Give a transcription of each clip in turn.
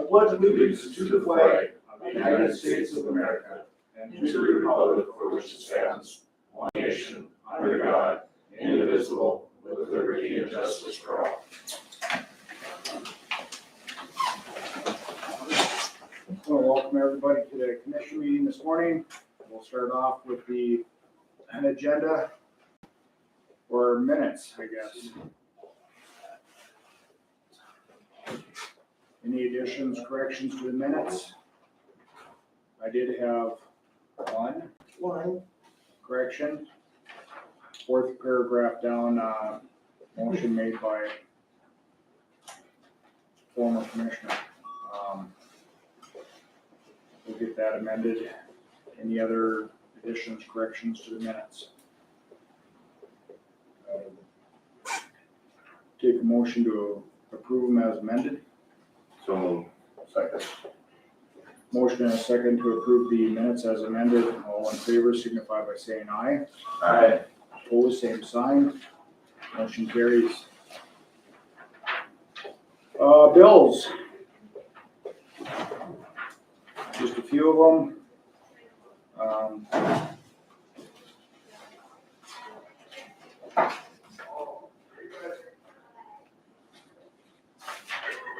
pledge allegiance to the flag of the United States of America and to the republic for which it stands, one nation, under God, indivisible, with liberty and justice for all. I want to welcome everybody to the commission meeting this morning. We'll start off with an agenda or minutes, I guess. Any additions, corrections to the minutes? I did have one correction. Fourth paragraph down, motion made by former commissioner. We'll get that amended. Any other additions, corrections to the minutes? Take a motion to approve them as amended. So moved. Second. Motion and a second to approve the minutes as amended. All in favor signify by saying aye. Aye. Opposed, same sign. Motion carries. Bills. Just a few of them.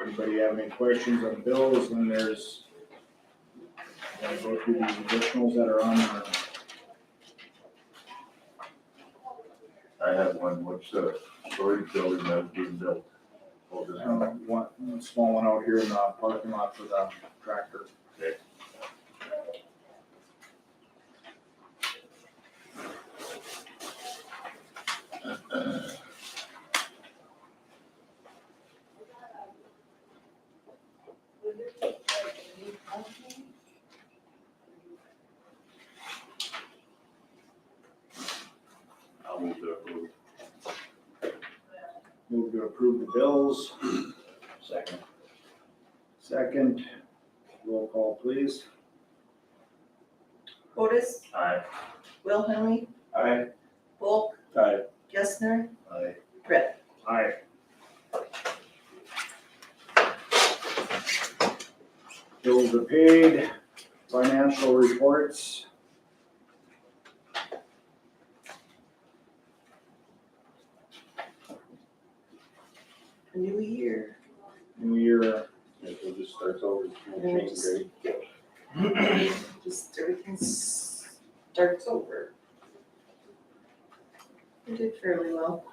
Anybody have any questions on bills? And there's, I'm gonna go through these additionals that are on there. I have one, which storage building that is being built. One small one out here in the parking lot for the tractor. Okay. I'll move to approve. Move to approve the bills. Second. Second, roll call please. Otis, Aye. Wilhelmie, Aye. Volk, Aye. Gessner, Aye. Brett. Aye. Bills are paid, financial reports. A new year. New year, It just starts over. And we just everything starts over. We did fairly well.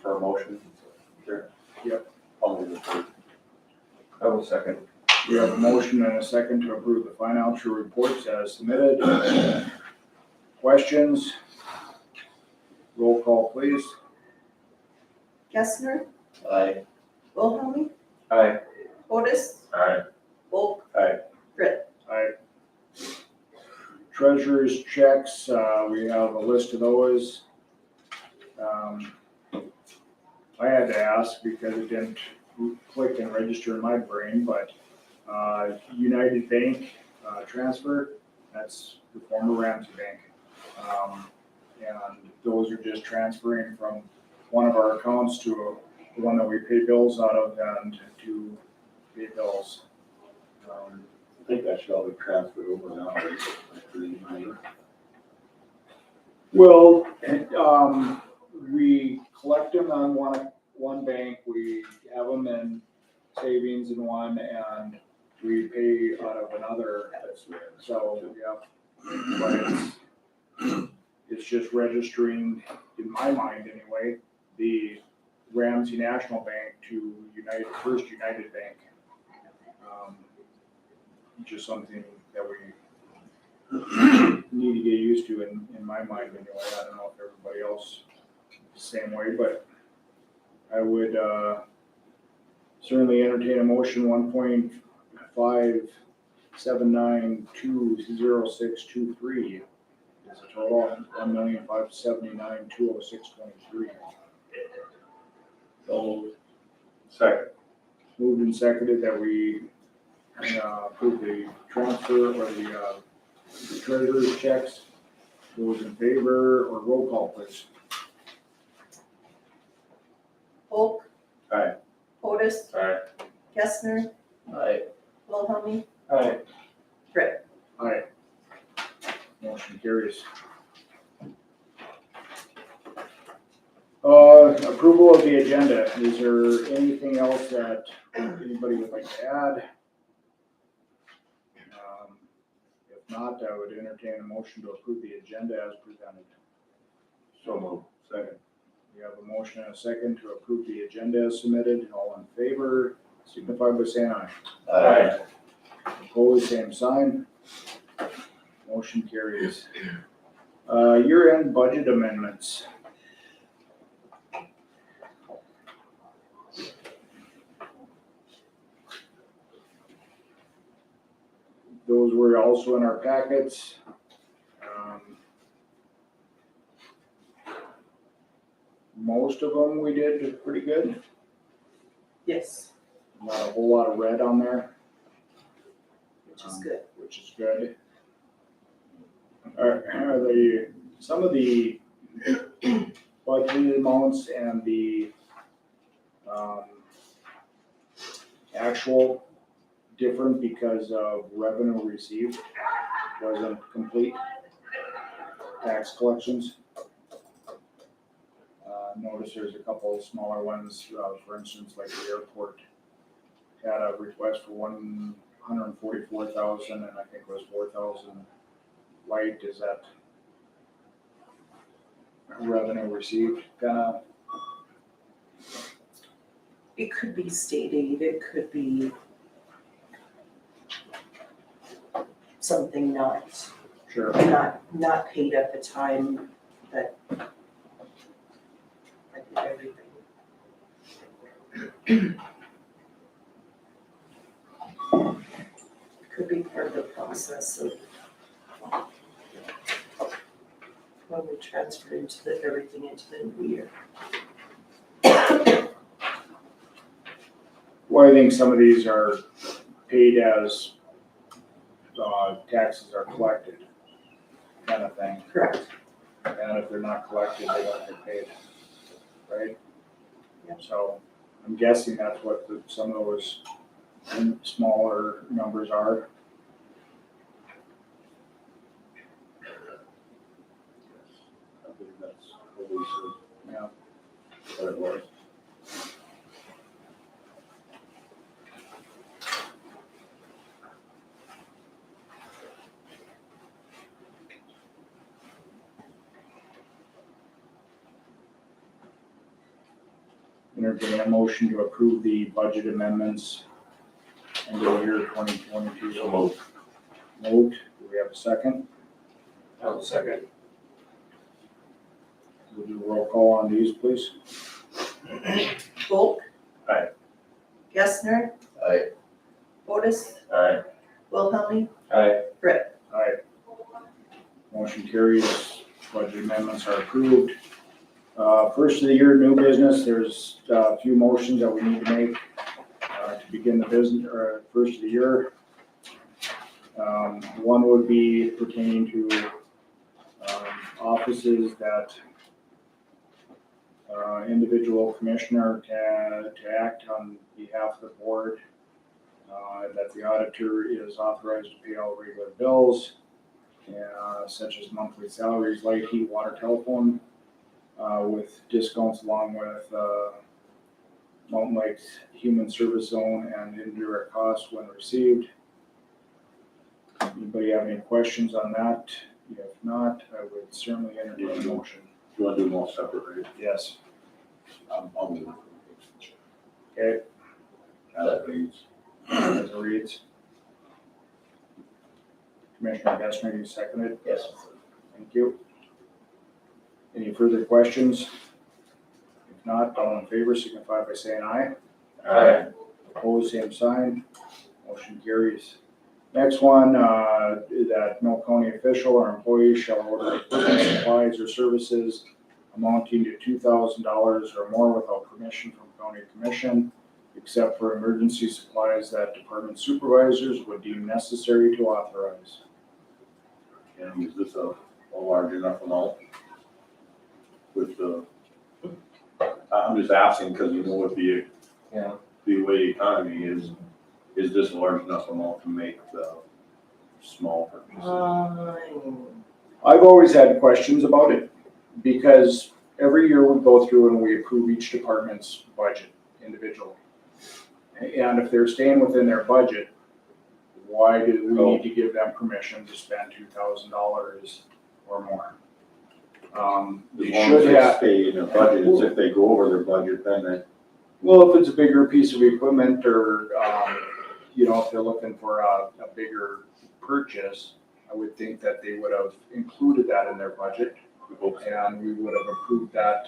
For a motion? Sure. Yep. I'll move to approve. I will second. we have a motion and a second to approve the financial reports as submitted. Questions? Roll call please. Gessner, Aye. Wilhelmie, Aye. Otis, Aye. Volk, Aye. Brett. Aye. Treasurer's checks, we have a list of those. I had to ask because it didn't click and register in my brain, but United Bank transfer, that's the former Ramsey Bank. And those are just transferring from one of our accounts to the one that we pay bills out of and to pay bills. I think that should all be transferred over now. Well, we collect them on one bank, we have them in savings in one, and we pay out of another. So, yeah, but it's just registering, in my mind anyway, the Ramsey National Bank to First United Bank. Just something that we need to get used to in my mind anyway. I don't know if everybody else is the same way, but I would certainly entertain a motion 1.57920623 is a total of $1,579,206.23. So Second. moved and seconded that we approve the transfer or the treasurer's checks. Those in favor, or roll call please. Volk. Aye. Otis, Aye. Gessner, Aye. Wilhelmie, Aye. Brett. Aye. Motion carries. Approval of the agenda. Is there anything else that anybody would like to add? If not, I would entertain a motion to approve the agenda as presented. So moved. Second. We have a motion and a second to approve the agenda as submitted. All in favor, signify by saying aye. Aye. Opposed, same sign. Motion carries. Year-end budget amendments. Those were also in our packets. Most of them we did pretty good. Yes, Not a whole lot of red on there. which is good. Which is good. Are some of the budgeted amounts and the actual different because of revenue received wasn't complete tax collections. Notice there's a couple of smaller ones, for instance, like the airport had a request for 144,000 and I think it was 4,000 light. Is that revenue received kinda? It could be state aid, it could be something not Sure. paid at the time, but I did everything. Could be part of the process of when we transfer everything into the new year. Well, I think some of these are paid as taxes are collected, kind of thing. Correct. And if they're not collected, they don't get paid, right? Yeah. So I'm guessing that's what some of those smaller numbers are. I believe that's what we said. Yeah. What it was. Entertain a motion to approve the budget amendments in the year 2022. So moved. Moved. Do we have a second? I'll second. We'll do a roll call on these, please. Volk. Aye. Gessner, Aye. Otis, Aye. Wilhelmie, Aye. Brett. Aye. Motion carries. Budget amendments are approved. First of the year, new business, there's a few motions that we need to make to begin the business, or first of the year. One would be pertaining to offices that individual commissioner to act on behalf of the board, that the auditor is authorized to pay all regular bills, such as monthly salaries, light, heat, water, telephone, with discounts along with Mountain Lakes Human Service Zone and indirect costs when received. Anybody have any questions on that? If not, I would certainly entertain a motion. You want to do them all separate, right? Yes. I'll move. Okay, That reads. as it reads. Commissioner Gessner, you seconded? Yes. Thank you. Any further questions? If not, all in favor signify by saying aye. Aye. Opposed, same sign. Motion carries. Next one, that no county official or employee shall order equipment, supplies, or services amounting to $2,000 or more without permission from county commission, except for emergency supplies that department supervisors would deem necessary to authorize. And is this a large enough amount? With the, how just asking because you know what the Yeah. the way the economy is this a large enough amount to make the small purchases? I've always had questions about it because every year we go through and we approve each department's budget individually. And if they're staying within their budget, why do we need to give them permission to spend $2,000 or more? They As long as should they have, stay in their budget, it's if they go over their budget, then they, well, if it's a bigger piece of equipment or, if they're looking for a bigger purchase, I would think that they would have included that in their budget. And we would have approved that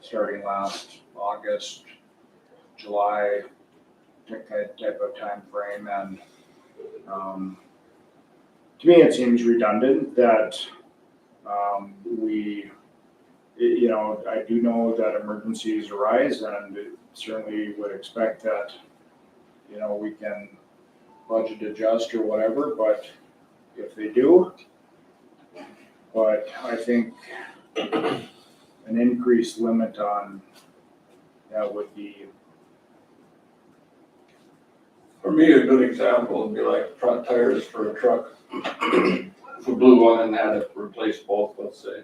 starting last August, July, type of time frame. And to me, it seems redundant that I do know that emergencies arise, and certainly would expect that, we can budget adjust or whatever, but if they do, but I think an increased limit on that would be. For me, a good example would be like front tires for a truck. If we blew one and had to replace both, let's say,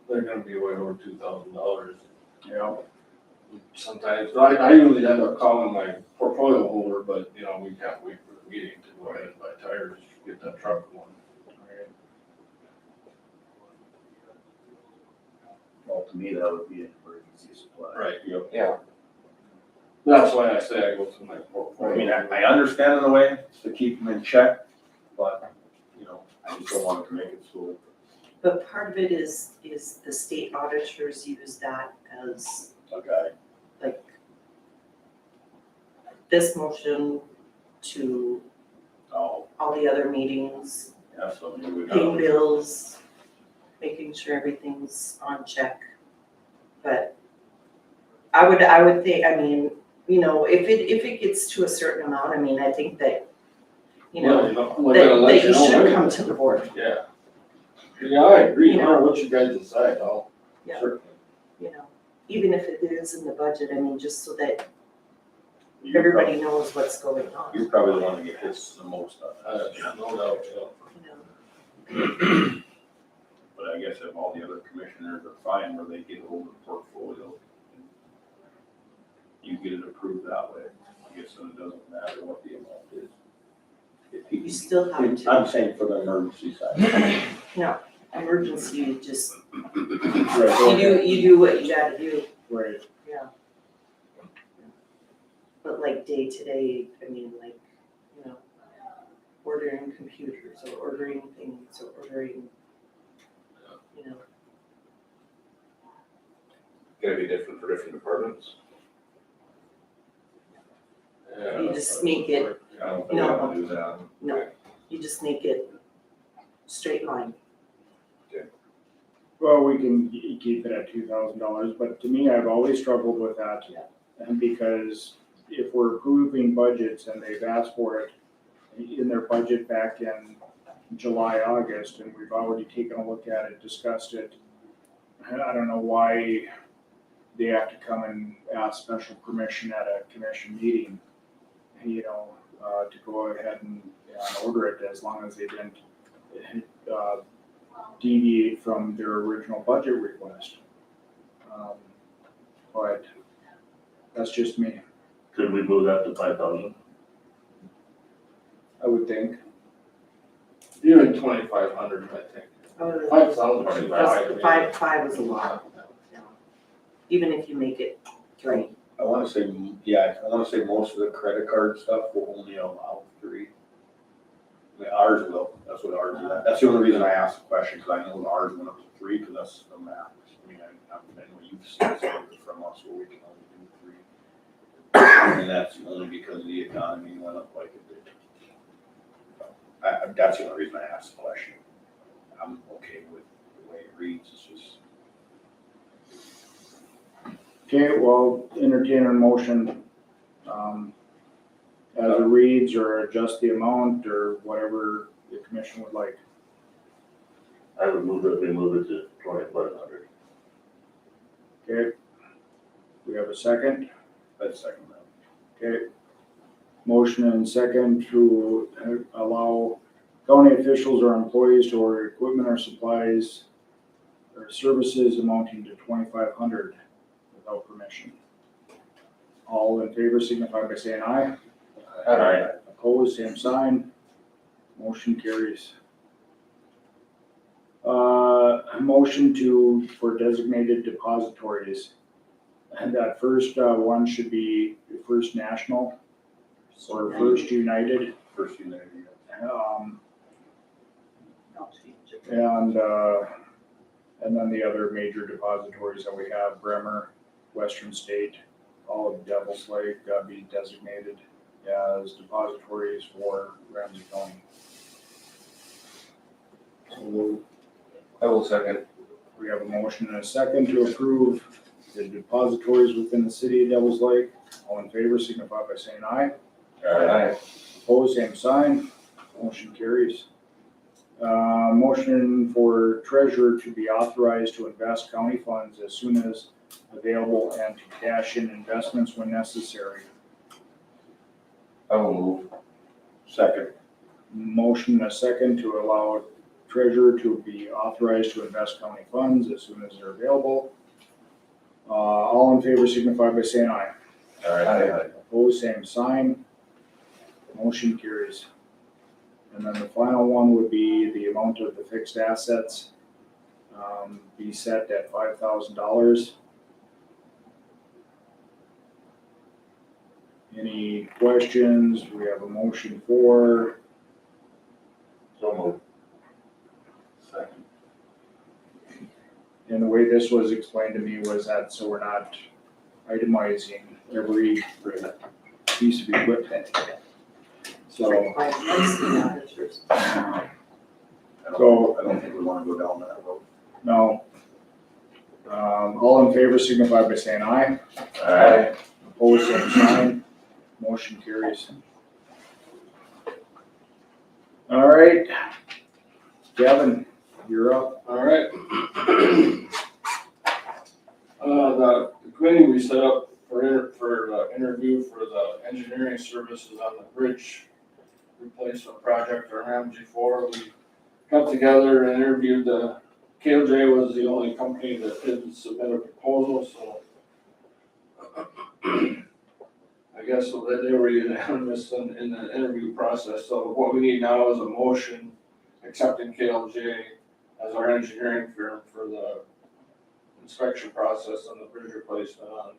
they're gonna be way over $2,000. Sometimes, I usually end up calling my portfolio holder, but we can't wait for the meeting to go ahead and buy tires, get that truck going. Well, to me, that would be an emergency supply. Right. Yep. Yeah. That's why I say I go through my I portfolio. mean, I understand in a way to keep them in check, but, I just don't want it to make it so. But part of it is the state auditors use that as Okay. like this motion to Oh, all the other meetings, yeah, so maybe we paying got. bills, making sure everything's on check. But I would think, if it gets to a certain amount, I think that, that you should come to the board, Yeah. Yeah, I agree, no matter what you guys decide, I'll Yeah. certainly. even if it is in the budget, just so that You're everybody knows what's going on. You're probably the one that gets the most out of it. No doubt, But I guess if all the other commissioners are fine where they get hold of the portfolio, you get it approved that way. I guess then it doesn't matter what the amount is. You still have to, I'm saying for the emergency side. emergency, you just, Right, you do what you gotta do, right. but like day to day, ordering computers or ordering things or ordering, Gonna be different for different departments? yeah. You just make it, I don't think I want to do that. no, you just make it straight line. Well, we can keep it at $2,000, but to me, I've always struggled with that. Yeah. And because if we're approving budgets and they've asked for it in their budget back in July, August, and we've already taken a look at it, discussed it, I don't know why they have to come and ask special permission at a commission meeting, to go ahead and order it as long as they didn't deviate from their original budget request. But that's just me, Could we move that to 5,000? I would think. Even 2,500, I think. Oh, 5,000. that's, five is a lot, even if you make it three. I want to say most of the credit card stuff will only allow 3. Ours will, that's what ours is at. That's the only reason I asked the question, because I know ours went up to 3, because that's the max. I know you've seen something from us where we can only do 3. And that's only because the economy went up like it did. That's the only reason I asked the question. I'm okay with the way it reads, it's just. Okay, well, entertain a motion, as it reads, or adjust the amount, or whatever the commission would like. I would move it to 2,500. Okay? we have a second? I'd second that. Okay. Motion and second to allow county officials or employees to order equipment or supplies or services amounting to $2,500 without permission. All in favor signify by saying aye. Aye. Opposed, same sign. Motion carries. Motion for designated depositories. And that first one should be First National or First United. First United. I'll change it. And then the other major depositories that we have, Bremer, Western State, all of Devil's Lake, be designated as depositories for Ramsey County. So I will second. we have a motion and a second to approve the depositories within the city of Devil's Lake. All in favor signify by saying aye. Aye. Opposed, same sign. Motion carries. Motion for treasurer to be authorized to invest county funds as soon as available and to cash in investments when necessary. I will move. Second. Motion and a second to allow treasurer to be authorized to invest county funds as soon as they're available. All in favor signify by saying aye. Aye. Opposed, same sign. Motion carries. And then the final one would be the amount of the fixed assets be set at $5,000. Any questions? We have a motion for. So move. Second. And the way this was explained to me was that so we're not itemizing every piece of equipment. So, Like, I see auditors. I don't think we wanna go down that road. no. All in favor signify by saying aye. Aye. Opposed, same sign. Motion carries. All right. Kevin, you're up. All right. The committee we set up for the interview for the engineering services on the bridge replacement project or Ramsey 4, we got together and interviewed KLJ was the only company that didn't submit a proposal, so I guess so that they were unanimous in the interview process. So what we need now is a motion accepting KLJ as our engineering firm for the inspection process on the bridge replacement on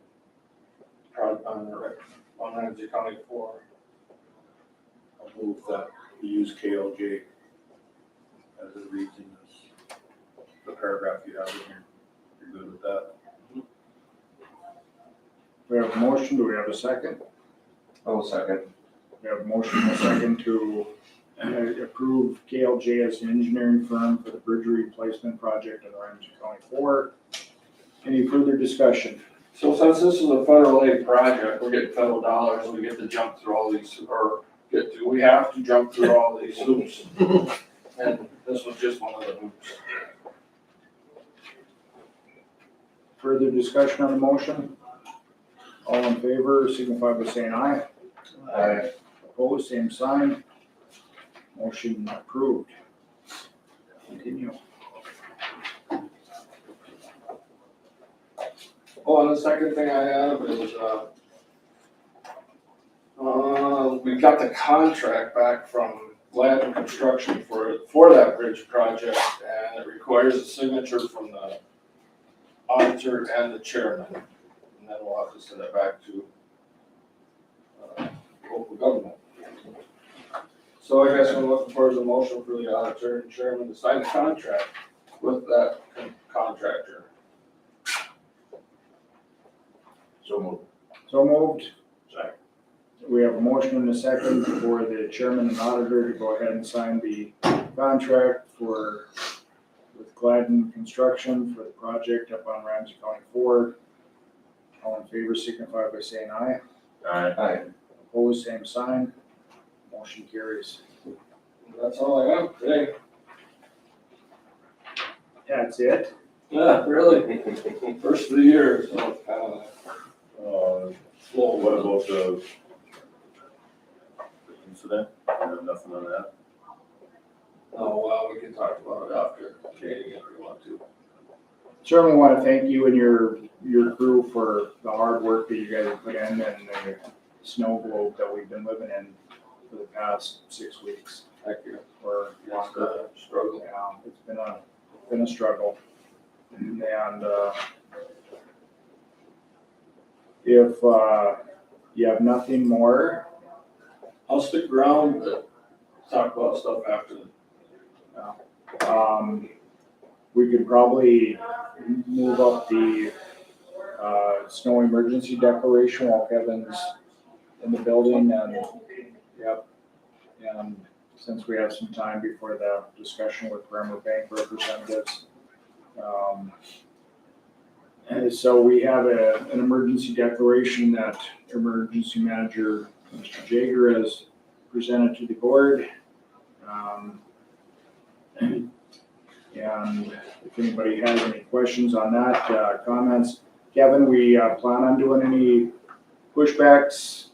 Ramsey County 4. I'll move that we use KLJ as it reads in this, the paragraph you have in here. You're good with that? We have a motion. Do we have a second? I will second. We have a motion and a second to approve KLJ as an engineering firm for the bridge replacement project in Ramsey County 4. Any further discussion? So since this is a federal aid project, we're getting federal dollars, we get to jump through all these, we have to jump through all these hoops. And this was just one of the hoops. Further discussion on the motion? All in favor signify by saying aye. Aye. Opposed, same sign. Motion approved. Continue. Oh, and the second thing I have is, we got the contract back from Gladden Construction for that bridge project, and it requires a signature from the auditor and the chairman. And then we'll have to send it back to local government. So I guess I'm looking for is a motion for the auditor and chairman to sign the contract with that contractor. So moved. So moved. Second. We have a motion and a second for the chairman and auditor to go ahead and sign the contract with Gladden Construction for the project up on Ramsey County 4. All in favor signify by saying aye. Aye. Opposed, same sign. Motion carries. That's all I have today. That's it. Yeah, really. First of the year, so it's kind of certainly want to thank you and your crew for the hard work that you guys have put in and the snow globe that we've been living in for the past 6 weeks Thank you. or longer. Struggle. Yeah, it's been a struggle. And if you have nothing more, I'll stick around, but talk about stuff after. we could probably move up the snow emergency declaration while Kevin's in the building and, yep. And since we have some time before the discussion with Bremer Bank representatives. And so we have an emergency declaration that emergency manager, Mr. Jager, has presented to the board. And if anybody has any questions on that, comments, Kevin, we plan on doing any pushbacks?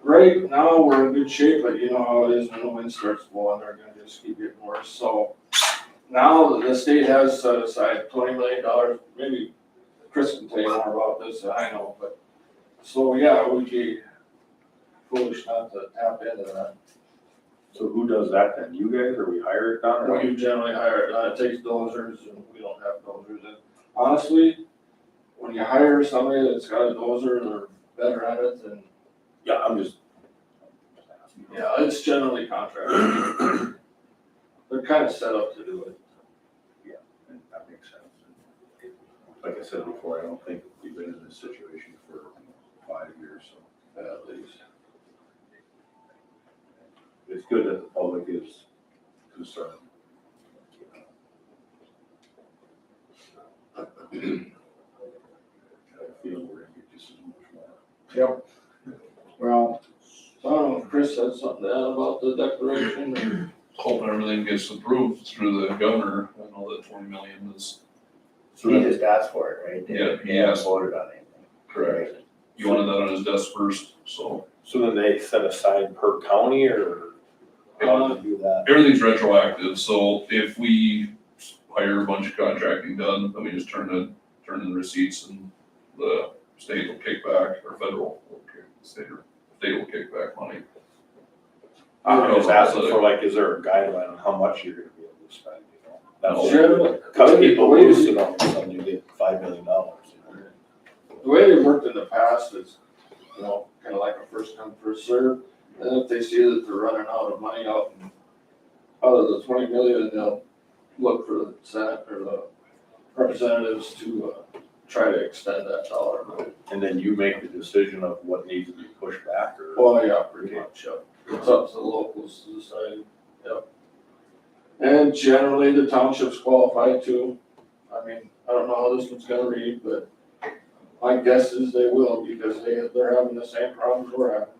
Right now, we're in good shape, but you know how it is when the wind starts blowing, they're gonna just keep getting worse. So now the state has set aside $20 million, maybe Chris can tell you more about this than I know, but so yeah, it would be foolish not to tap into that. So who does that then? You guys, or we hire it done, or? We generally hire, it takes dozers and we don't have dozers. And honestly, when you hire somebody that's got a dozer, they're better at it than, Yeah, I'm just. yeah, it's generally contracted. They're kind of set up to do it. That makes sense. Like I said before, I don't think we've been in this situation for 5 years, so At least. it's good that the public is concerned. I feel we're gonna get just as much more. Yep. Well, So I don't know if Chris has something to add about the declaration or. Hoping everything gets approved through the governor. I know that 20 million is He just asked for it, right? Yeah, They he haven't asked. voted on anything. correct. He wanted that on his desk first, so So then they set aside per county, or how do they do that? everything's retroactive. So if we hire a bunch of contracting done, then we just turn in the receipts and the state will kick back, or federal, state will kick back money. I'm just asking for, like, is there a guideline on how much you're gonna be able to spend, you know? That's Generally, cut people the way- loose and all of a sudden you get $5 million, you know? The way they worked in the past is, you know, kind of like a first come, first serve. And if they see that they're running out of money out of the 20 million, they'll look for the Senate or the representatives to try to extend that dollar amount. And then you make the decision of what needs to be pushed back, or? Well, yeah, pretty much, yeah. It's up to the locals to decide, yep. And generally, the townships qualify too. I mean, I don't know how this one's gonna read, but my guess is they will, because they're having the same problems we're having.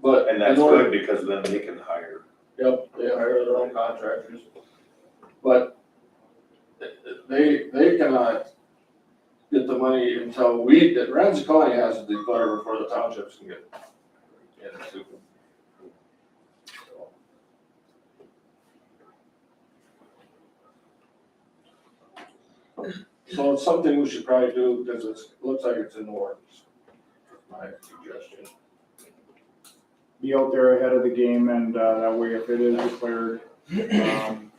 But. And that's in order- good, because then they can hire. Yep, they hire their own contractors. But they cannot get the money until that Ramsey County has to declare before the townships can get into. So it's something we should probably do, because it looks like it's in the works. My suggestion. be out there ahead of the game, and that way, if it is declared,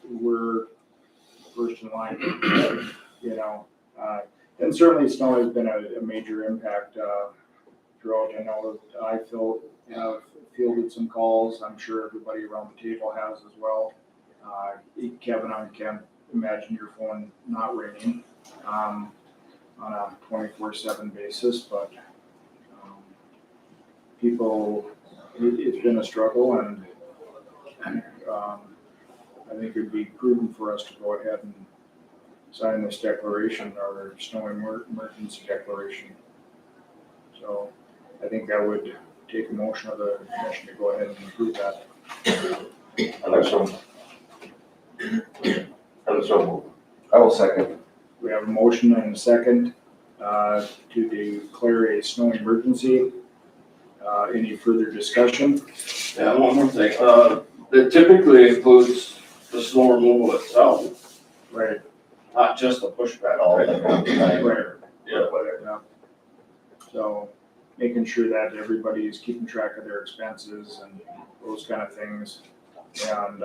we're first in line, you know. And certainly snow has been a major impact throughout. I know that I have fielded some calls. I'm sure everybody around the table has as well. Kevin, I can't imagine your phone not ringing on a 24/7 basis, but people, it's been a struggle, and I think it'd be prudent for us to go ahead and sign this declaration, or snow emergency declaration. So I think that would take a motion of the commission to go ahead and approve that. I will second. We have a motion and a second to declare a snow emergency. Any further discussion? Yeah, one more thing, it typically includes the snow removal itself. Right. not just a pushback. All the time, Right. Yeah. whatever. So making sure that everybody is keeping track of their expenses and those kind of things. And,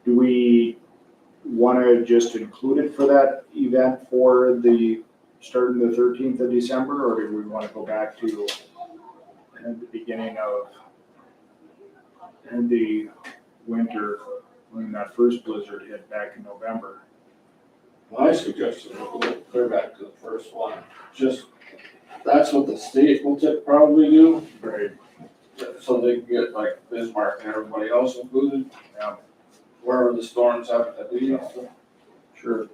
do we wanna just include it for that event for the, starting the 13th of December, or do we wanna go back to the beginning of the winter, when that first blizzard hit back in November? My suggestion would go clear back to the first one, just, that's what the state will probably do, Right. so they can get like Bismarck and everybody else included. Yeah. Wherever the storms happen to be. Sure.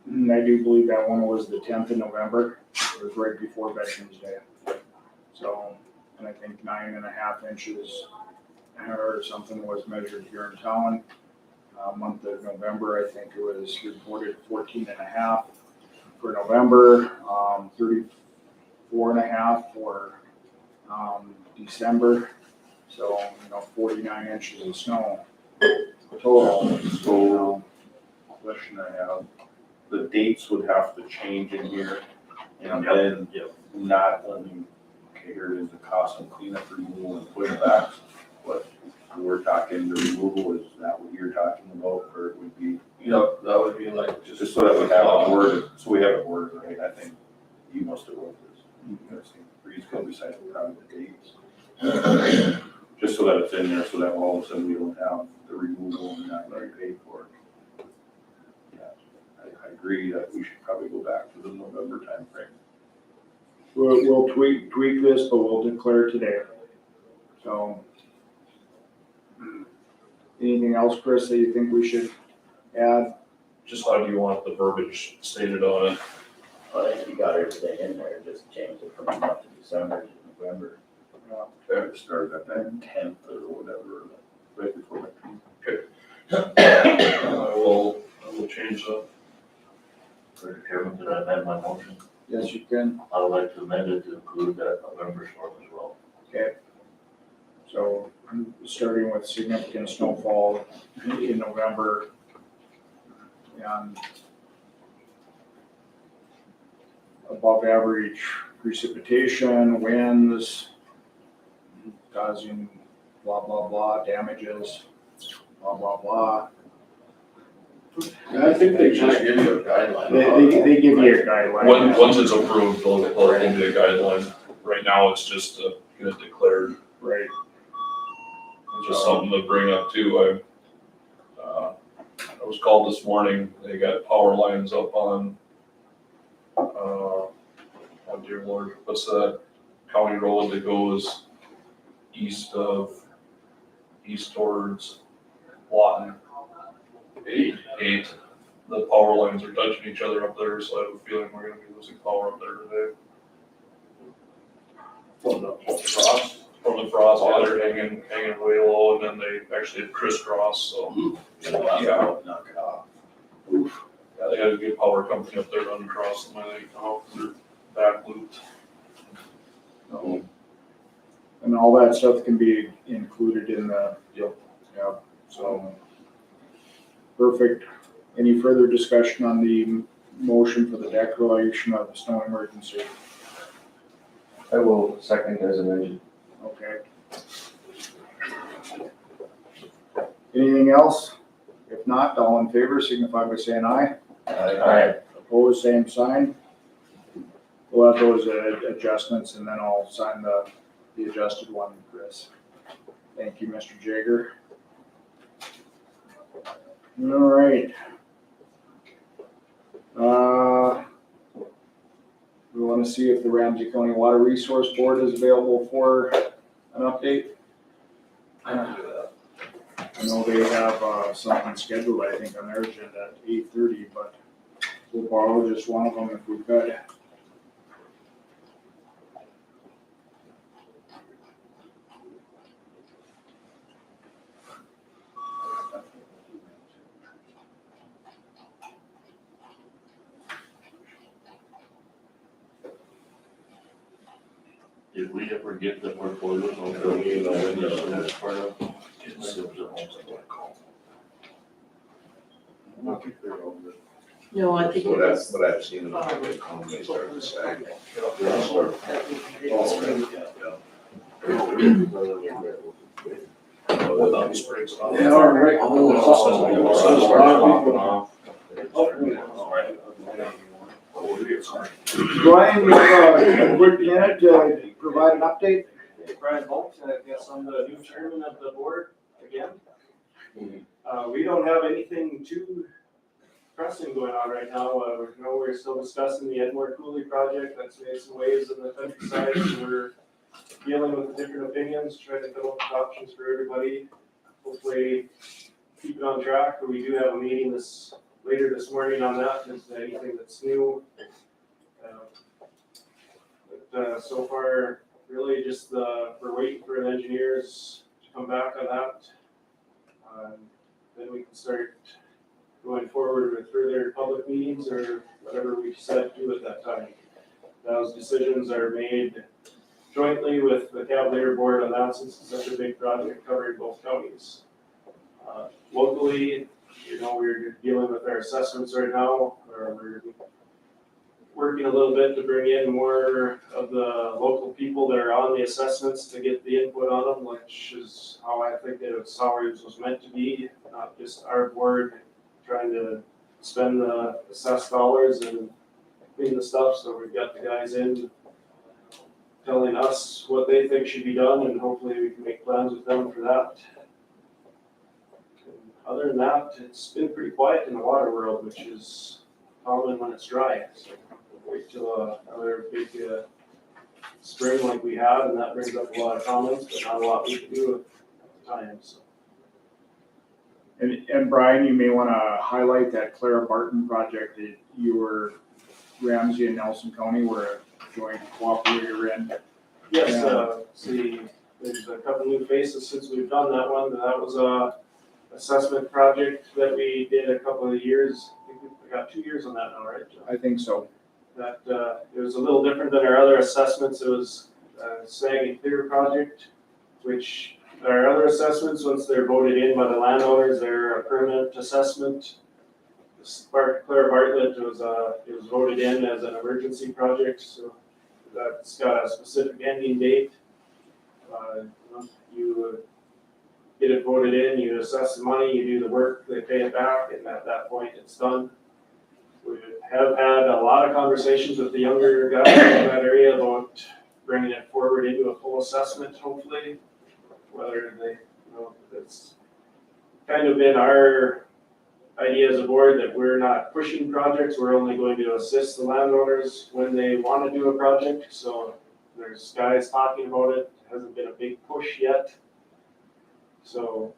And I do believe that one was the 10th of November, it was right before Veterans Day. So, and I think 9.5 inches or something was measured here in town. Month of November, I think it was reported 14.5 for November, 34.5 for December. So, 49 inches of snow total. So, question I have, the dates would have to change in here, and then not only, okay, here it is, the cost of cleanup, removal, and pushbacks, but we're talking the removal, is that what you're talking about, or it would be, Yep, that would be like just so that we have it worded, so we have it worded, right, I think you must have wrote this. Reed's gonna be citing probably the dates. Just so that it's in there, so that all of a sudden we don't have the removal and not already paid for it. Yeah, I agree that we should probably go back to the November timeframe. We'll tweak this, but we'll declare today. So, anything else, Chris, that you think we should add? Just how do you want the verbiage stated on it? I think you got everything in there, just change it from the month of December to November. It started at that 10th or whatever, right before that. I will change that. Mr. Chairman, can I amend my motion? Yes, you can. I would like to amend it to include that November storm as well. Okay. So, starting with significant snowfall in November. And above average precipitation, winds, causing blah, blah, blah, damages, blah, blah, blah. I think they just give you a guideline. They give you a guideline. Once it's approved, they'll give you a guideline. Right now, it's just to get it declared. Right. Just something to bring up too. I was called this morning, they got power lines up on, oh dear Lord, what's that county road that goes east towards Lawton? 8. The power lines are touching each other up there, so I have a feeling we're gonna be losing power up there today. from the frost. From the frost, yeah, they're hanging way low, and then they actually crisscross, so. Yeah. Knock it off. Yeah, they had a good power company up there running across them, I think, now, they're back looped. And all that stuff can be included in the. Yep. Yeah, so. Perfect. Any further discussion on the motion for the declaration of the snow emergency? I will second as amended. Okay. Anything else? If not, all in favor signify by saying aye. Aye. Opposed, same sign. We'll have those adjustments and then I'll sign the adjusted one, Chris. Thank you, Mr. Jager. All right. We want to see if the Ramsey County Water Resource Board is available for an update. I can do that. I know they have something scheduled, I think, on their agenda at 8:30, but we'll borrow just one of them if we could. Did we ever get the portfolio on the that's part of? don't think they're over. No, I think it That's was. what I've seen in the when they start to sag. Without springs. Yeah, all right. Brian, you have a quick minute to provide an update? Brian Bolt, I guess I'm the new chairman of the board again. We don't have anything too pressing going on right now. We know we're still discussing the Edmore Cooley project. That's made some waves in the countryside. And we're dealing with the different opinions, trying to come up with options for everybody. Hopefully keep it on track, but we do have a meeting later this morning on that. Is there anything that's new? So far, really just we're waiting for the engineers to come back on that. Then we can start going forward with further public meetings or whatever we decide to do at that time. Those decisions are made jointly with the Cavalier board on that, since it's such a big project covering both counties. Locally, we're dealing with our assessments right now, or we're working a little bit to bring in more of the local people that are on the assessments to get the input on them, which is how I think that salaries was meant to be, not just our board trying to spend the assessed dollars and clean the stuff. So we've got the guys in telling us what they think should be done, and hopefully we can make plans with them for that. And other than that, it's been pretty quiet in the water world, which is common when it's dry. So we'll wait till another big spring like we had, and that brings up a lot of comments, but not a lot we can do at the time. So. And Brian, you may want to highlight that Clara Barton project that Ramsey and Nelson County were a joint cooperator in. Yes, Yeah. see, there's a couple new faces since we've done that one. That was a assessment project that we did a couple of years. I think we got 2 years on that now, right, John? I think so. That, it was a little different than our other assessments. It was a snag and clear project, which our other assessments, once they're voted in by the landowners, they're a permanent assessment. This part, Clara Bartlett, it was voted in as an emergency project, so that's got a specific ending date. You get it voted in, you assess the money, you do the work, they pay it back, and at that point it's done. We have had a lot of conversations with the younger guys in that area about bringing it forward into a full assessment, hopefully. Whether they, it's kind of been our idea as a board that we're not pushing projects, we're only going to assist the landowners when they want to do a project. So there's guys talking about it, hasn't been a big push yet. So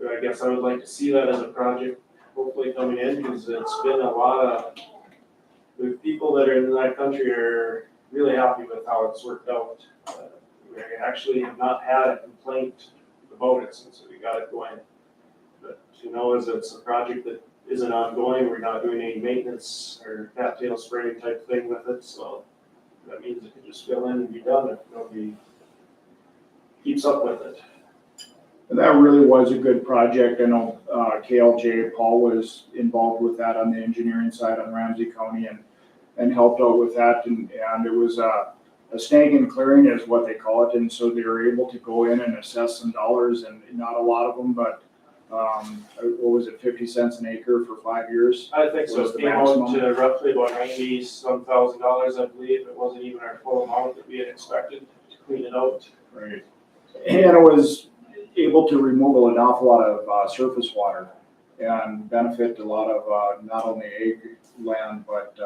I guess I would like to see that as a project hopefully coming in, because it's been a lot of, the people that are in that country are really happy with how it's worked out. We actually have not had a complaint about it since we got it going. But as it's a project that isn't ongoing, we're not doing any maintenance or cattail spraying type thing with it, so that means it can just fill in and be done if nobody keeps up with it. And that really was a good project. I know KLJ, Paul was involved with that on the engineering side on Ramsey County and helped out with that. And it was a snag and clearing is what they call it. And so they were able to go in and assess some dollars, and not a lot of them, but what was it, 50 cents an acre for 5 years? I think so. Was It the came out maximum? to roughly about $90-some thousand, I believe. It wasn't even our full amount that we had expected to clean it out. Right. And it was able to remove an awful lot of surface water and benefit a lot of not only ag land, but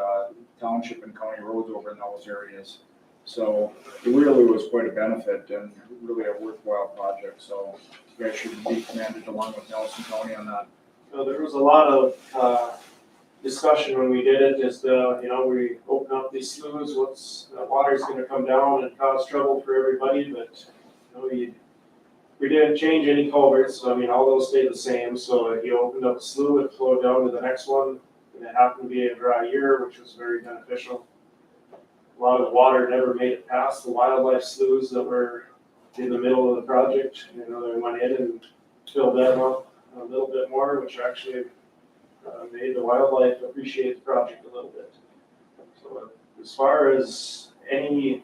township and county roads over in those areas. So it really was quite a benefit and really a worthwhile project. So you guys should be commended along with Nelson County on that. So there was a lot of discussion when we did it, as we open up these sloughs, the water's gonna come down and cause trouble for everybody, but we didn't change any culverts, so all those stayed the same. So if you opened up a slough, it flowed down to the next one, and it happened to be a dry year, which was very beneficial. A lot of the water never made it past the wildlife sloughs that were in the middle of the project. They went in and filled that up a little bit more, which actually made the wildlife appreciate the project a little bit. So as far as any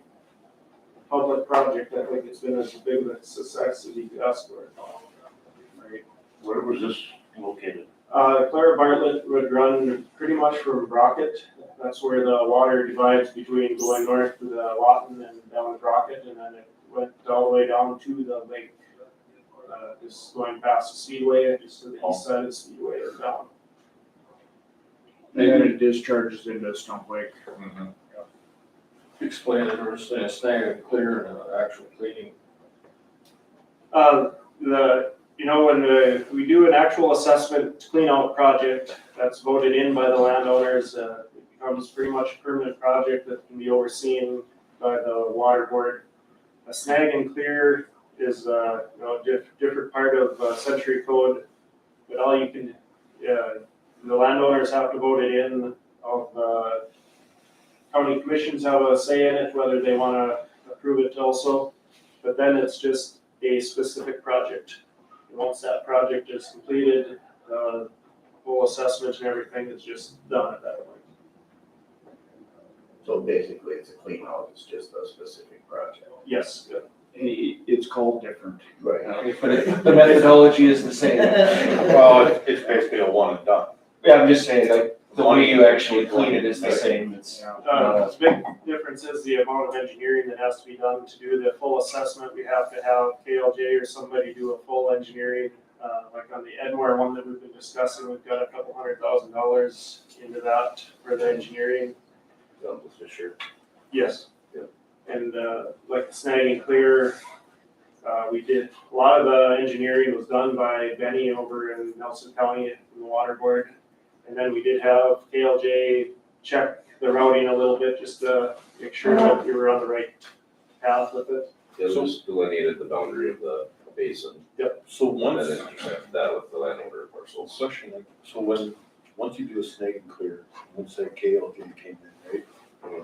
public project, I think it's been as big of a success as you could ask for. Right. Where was this located? Clara Bartlett would run pretty much from Brockett. That's where the water divides between going north to the Lawton and down to Brockett, and then it went all the way down to the lake. Just going past the Speedway, just to the east side of the Speedway and down. And then it discharges into Stump Lake. Explain it, or say, snag and clear and actual cleaning. When we do an actual assessment clean out project that's voted in by the landowners, it becomes pretty much a permanent project that can be overseen by the water board. A snag and clear is different part of century code, but all you can, the landowners have to vote it in. County commissions have a say in it, whether they want to approve it also, but then it's just a specific project. And once that project is completed, full assessment and everything is just done at that point. So basically, it's a clean out, it's just a specific project. Yes, good. It's called different. Right. But the methodology is the same. Well, it's basically a one and done. Yeah, I'm just saying, like, the way you actually clean it is the same, it's. The big difference is the amount of engineering that has to be done to do the full assessment. We have to have KLJ or somebody do a full engineering. Like on the Edmore one that we've been discussing, we've got $200,000 into that for the engineering. Fisher. Yes. Yeah. And like the snag and clear, we did, a lot of the engineering was done by Benny over in Nelson County in the water board. And then we did have KLJ check the routing a little bit just to make sure that we were on the right path with it. It just delineated the boundary of the basin, So and once, then intersect that with the landowner parcels. question, so once you do a snag and clear, let's say KLJ came in, right?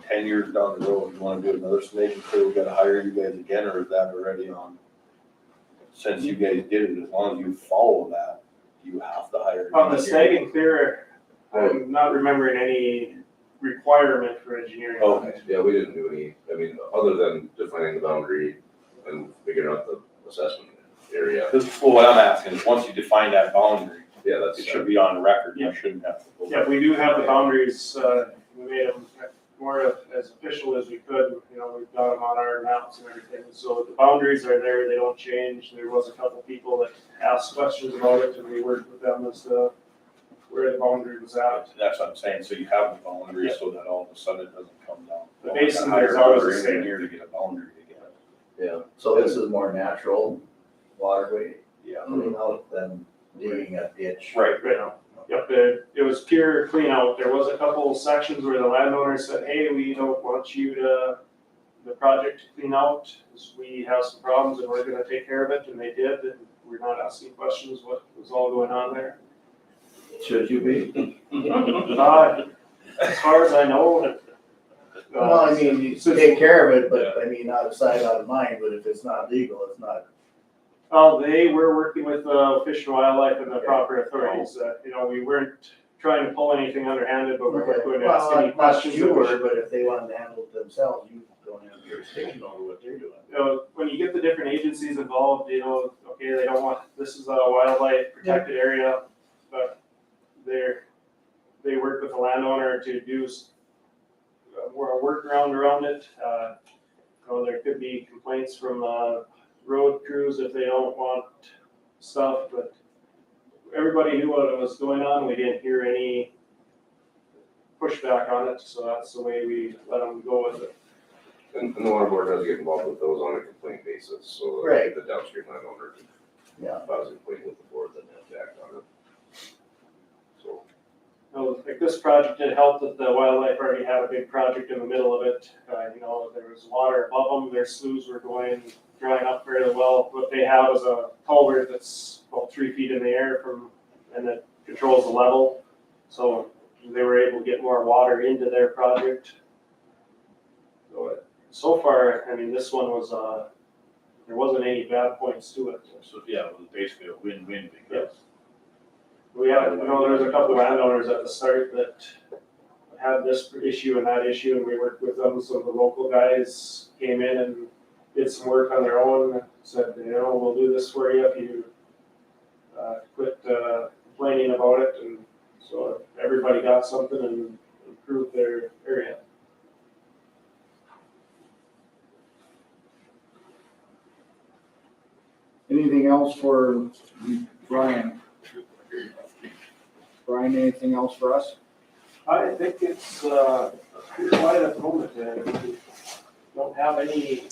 10 years down the road, you wanna do another snag and clear, we gotta hire you guys again, or is that already on? Since you guys did it, as long as you follow that, you have to hire. On the snag and clear, I'm not remembering any requirement for engineering. Okay. Yeah, we didn't do any, other than defining the boundary and figuring out the assessment area. Well, what I'm asking is, once you define that boundary, Yeah, that's. it should be on record, you Yeah. shouldn't have to go. Yeah, we do have the boundaries, we made them more as official as we could, we've got them on our maps and everything. So the boundaries are there, they don't change. There was a couple people that asked questions about it and we worked with them as to where the boundary was at. That's what I'm saying, so you have the boundary so that all of a sudden it doesn't come down. The Well, we basin gotta is hire always another the same. engineer to get a boundary again. Yeah, so this is more natural waterway Yeah. clean out than digging a ditch. Right. Right. Yep, it was pure clean out. There was a couple sections where the landowner said, hey, we don't want the project to clean out, because we have some problems and we're gonna take care of it, and they did, and we're not asking questions what was all going on there. Should you be? As far as I know. Well, I mean, you take care of it, but I mean, out of sight, out of mind, but if it's not legal, it's not. They were working with Fish and Wildlife and the proper authorities. We weren't trying to pull anything underhanded, but we weren't going to ask any Not questions. you were, but if they wanted to handle it themselves, you don't have jurisdiction over what they're doing. When you get the different agencies involved, okay, they don't want, this is a wildlife protected area, but they work with the landowner to do a workaround around it. There could be complaints from road crews if they don't want stuff, but everybody knew what was going on. We didn't hear any pushback on it, so that's the way we let them go with it. And the water board does get involved with those on a complaint basis, so Right. the downstream landowner can Yeah. file a complaint with the board, then have to act on it. So. Like this project, it helped that the wildlife already had a big project in the middle of it. There was water above them, their sloughs were drying up fairly well. What they have is a culvert that's about 3 feet in the air and it controls the level. So they were able to get more water into their project. So far, this one was, there wasn't any bad points to it. So, yeah, it was basically a win-win because We have, you know, there was a couple landowners at the start that had this issue and that issue, and we worked with them, so the local guys came in and did some work on their own, said, you know, we'll do this for you if you quit complaining about it, and so everybody got something and improved their area. Anything else for Brian? Brian, anything else for us? I think it's pretty quiet at the moment. We don't have any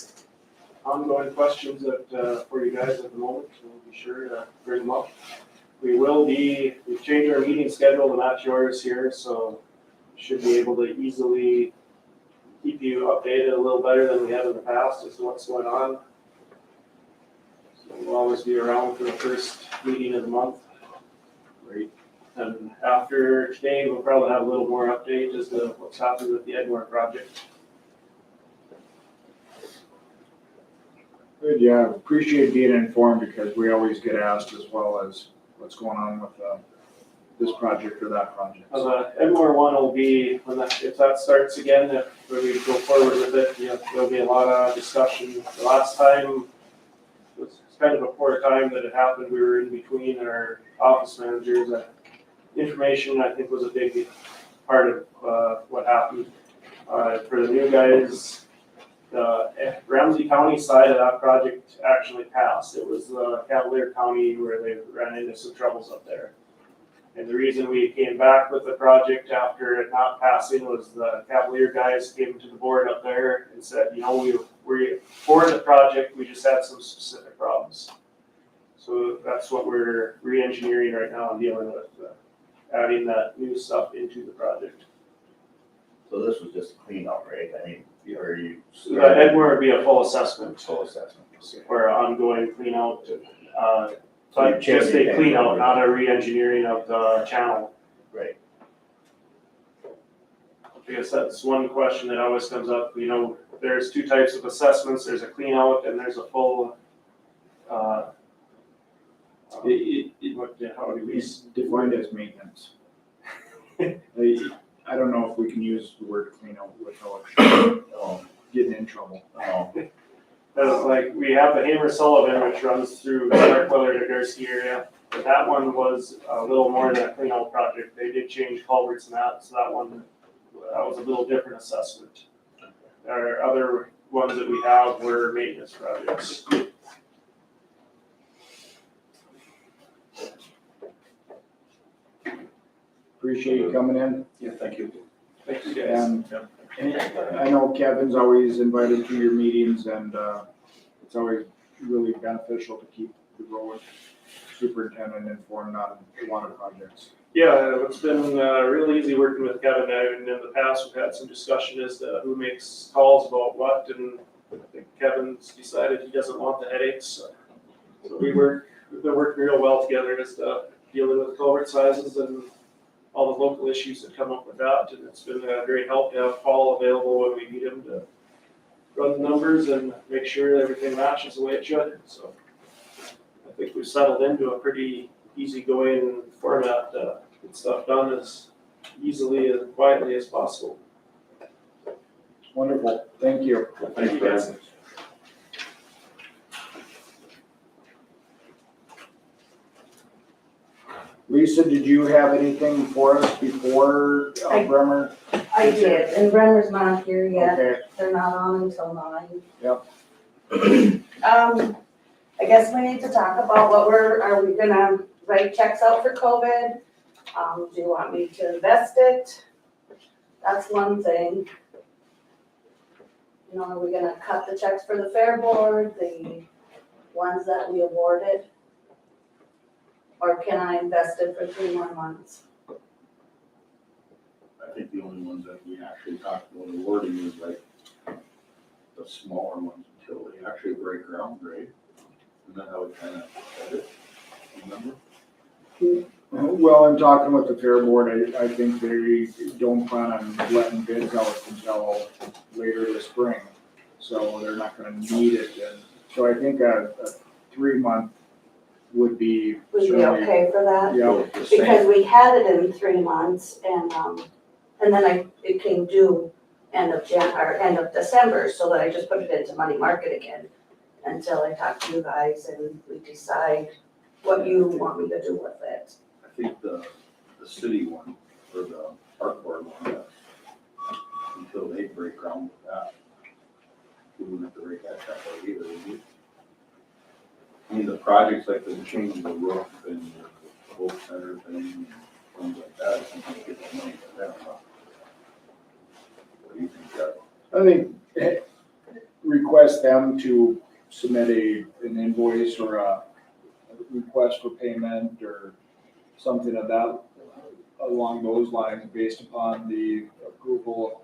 ongoing questions for you guys at the moment, so we'll be sure to bring them up. We've changed our meeting schedule to match yours here, so should be able to easily keep you updated a little better than we have in the past as to what's going on. So we'll always be around for the first meeting of the month. Great. And after today, we'll probably have a little more update as to what's happening with the Edmore project. Good, yeah, appreciate being informed because we always get asked as well as what's going on with this project or that project. The Edmore one will be, if that starts again, if we go forward with it, you know, there'll be a lot of discussion. The last time was kind of a poor time that it happened. We were in between our office managers. Information, I think, was a big part of what happened. For the new guys, the Ramsey County side of that project actually passed. It was Cavalier County where they ran into some troubles up there. And the reason we came back with the project after it not passing was the Cavalier guys came to the board up there and said, you know, we're for the project, we just had some specific problems. So that's what we're re-engineering right now and dealing with, adding that new stuff into the project. So this was just a cleanup, right? I mean, are you? Edmore would be a full assessment Full assessment. or ongoing clean out. So But just a clean out, not a re-engineering of the channel. Right. I guess that's one question that always comes up, you know, there's two types of assessments, there's a clean out and there's a full, how do we? It's defined as maintenance. I don't know if we can use the word clean out without getting in trouble. Like, we have the Hamer Sullivan, which runs through Starkweather to Gursky area, but that one was a little more than a clean out project. They did change culverts and that, so that was a little different assessment. Our other ones that we have were maintenance projects. Appreciate you coming in. Yeah, thank you. Thank you guys. And I know Kevin's always invited to your meetings and it's always really beneficial to keep the road superintendent informed on water projects. Yeah, it's been real easy working with Kevin. And in the past, we've had some discussion as to who makes calls about what, and I think Kevin's decided he doesn't want the headaches. So we've been working real well together as to dealing with culvert sizes and all the local issues that come up with that. And it's been a great help to have Paul available when we need him to run the numbers and make sure everything matches the way it should. So I think we've settled into a pretty easygoing format to get stuff done as easily and quietly as possible. Wonderful, thank you. Thank you guys. Lisa, did you have anything for us before Bremer? I did, and Bremer's not here yet. Okay, They're not on until 9. Yep. I guess we need to talk about are we gonna write checks out for COVID? Do you want me to invest it? That's one thing. You know, are we gonna cut the checks for the fair board, the ones that we awarded? Or can I invest it for 3 more months? I think the only ones that we actually talked about awarding is like the smaller ones until they actually break ground, right? Isn't that how we kind of said it? Remember? Well, I'm talking with the fair board, I think they don't plan on letting bids out until later this spring. So they're not gonna need it, and so I think a 3-month would be Would be certainly, okay for that? yeah, The same. Because we had it in 3 months and then it came due end of December, so that I just put it into money market again until I talk to you guys and we decide what you want me to do with it. I think the city one, or the park board one, until they break ground with that. We wouldn't have to break that check out either, would we? I mean, the projects like the changing the roof and the Hope Center thing, and things like that, I think we get the money for that. What do you think, Jeff? I think request them to submit an invoice or a request for payment or something of that along those lines based upon the approval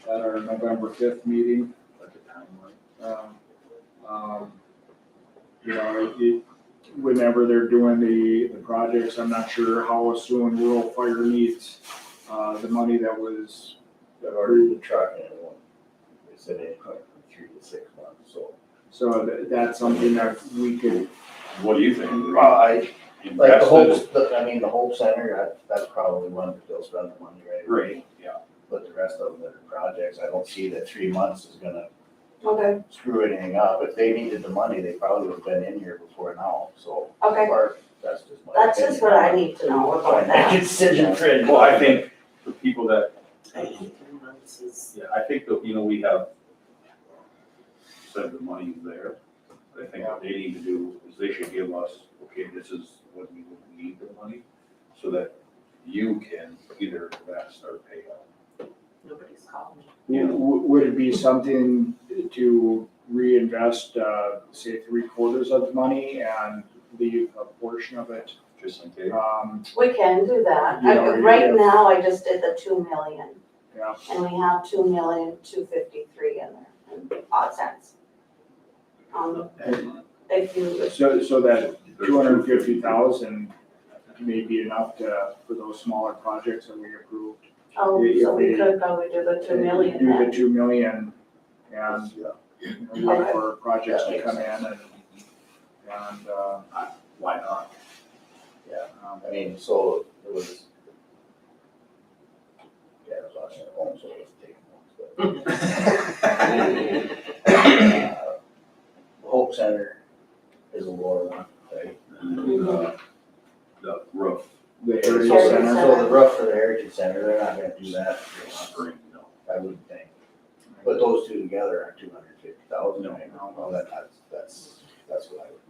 at our November 5th meeting. Like a timeline? You know, whenever they're doing the projects, I'm not sure how soon rural fire needs the money that was I've ordered the truck and it won't, they said it from 3 to 6 months, so. so that's something that we could, What do you think? Like the Invest Hope, the Hope Center, that's probably one that they'll spend the money right away. Right, yeah. But the rest of them that are projects, I don't see that 3 months is gonna Okay, screw anything up. If they needed the money, they probably would have been in here before now, so. okay, Or that's just my that's just what I need to know about Make a that. decision for it. Well, I think the people that, I think 3 months is, yeah, I think that, we have said the money's there. I think what they need to do is they should give us, okay, this is what we would need the money, so that you can either invest or pay out. nobody's called me. would it be something to reinvest, say 3/4 of the money and leave a portion of it? Just in case. We can do that. You know, Right yeah. now, I just did the 2 million. Yeah. And we have 2,253,000 in there, and odd cents. If you, So that 250,000 may be enough for those smaller projects that we approved. so If we they- could probably do the 2 million Do the then. 2 million and wait for projects to come in and, Why not? I mean, so it was. Yeah, it was on their home, so it was taken home, but. Hope Center is a lower one, right? And, the roof, the So Heritage Heritage Center. Center. the roof for the Heritage Center, they're not gonna do that, spring, I wouldn't think. But those two together are 250,000 right now, well, that's what I would.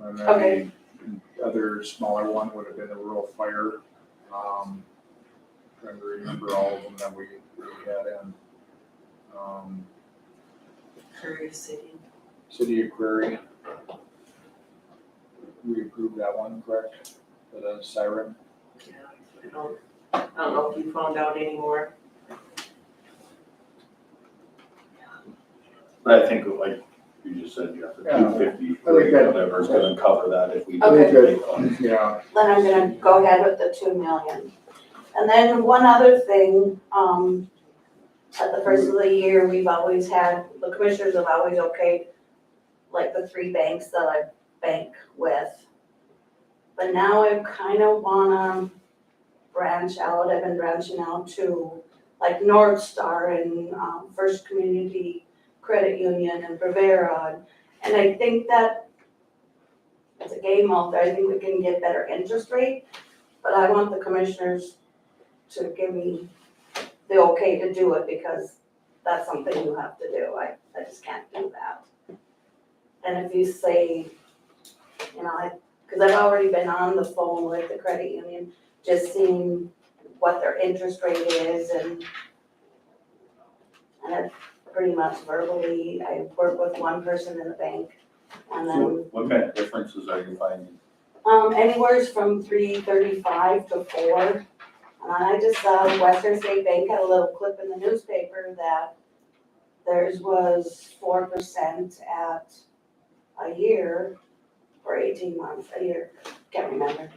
And then Okay. the other smaller one would have been the rural fire. Trying to remember all of them that we had in. Curry City. City of Prairie. We approved that one, correct? For the siren. Yeah, I don't know if you found out anymore. I think like you just said, Jeff, the Yeah. 250, I think that- whatever is gonna cover that if we. Okay. I think that, yeah, Then I'm gonna go ahead with the 2 million. And then one other thing, at the first of the year, we've always had, the commissioners have always okayed like the 3 banks that I bank with. But now I kind of wanna branch out, I've been branching out to like North Star and First Community Credit Union and Bravera. And I think that it's a game out there, I think we can get better interest rate, but I want the commissioners to give me the okay to do it because that's something you have to do, I just can't do that. And if you say, cause I've already been on the phone with the credit union, just seeing what their interest rate is and it's pretty much verbally, I work with one person in the bank and So then what kind of differences are you finding? anywhere from 335 to 4. And I just saw Western State Bank had a little clip in the newspaper that theirs was 4% at a year or 18 months, a year, can't remember.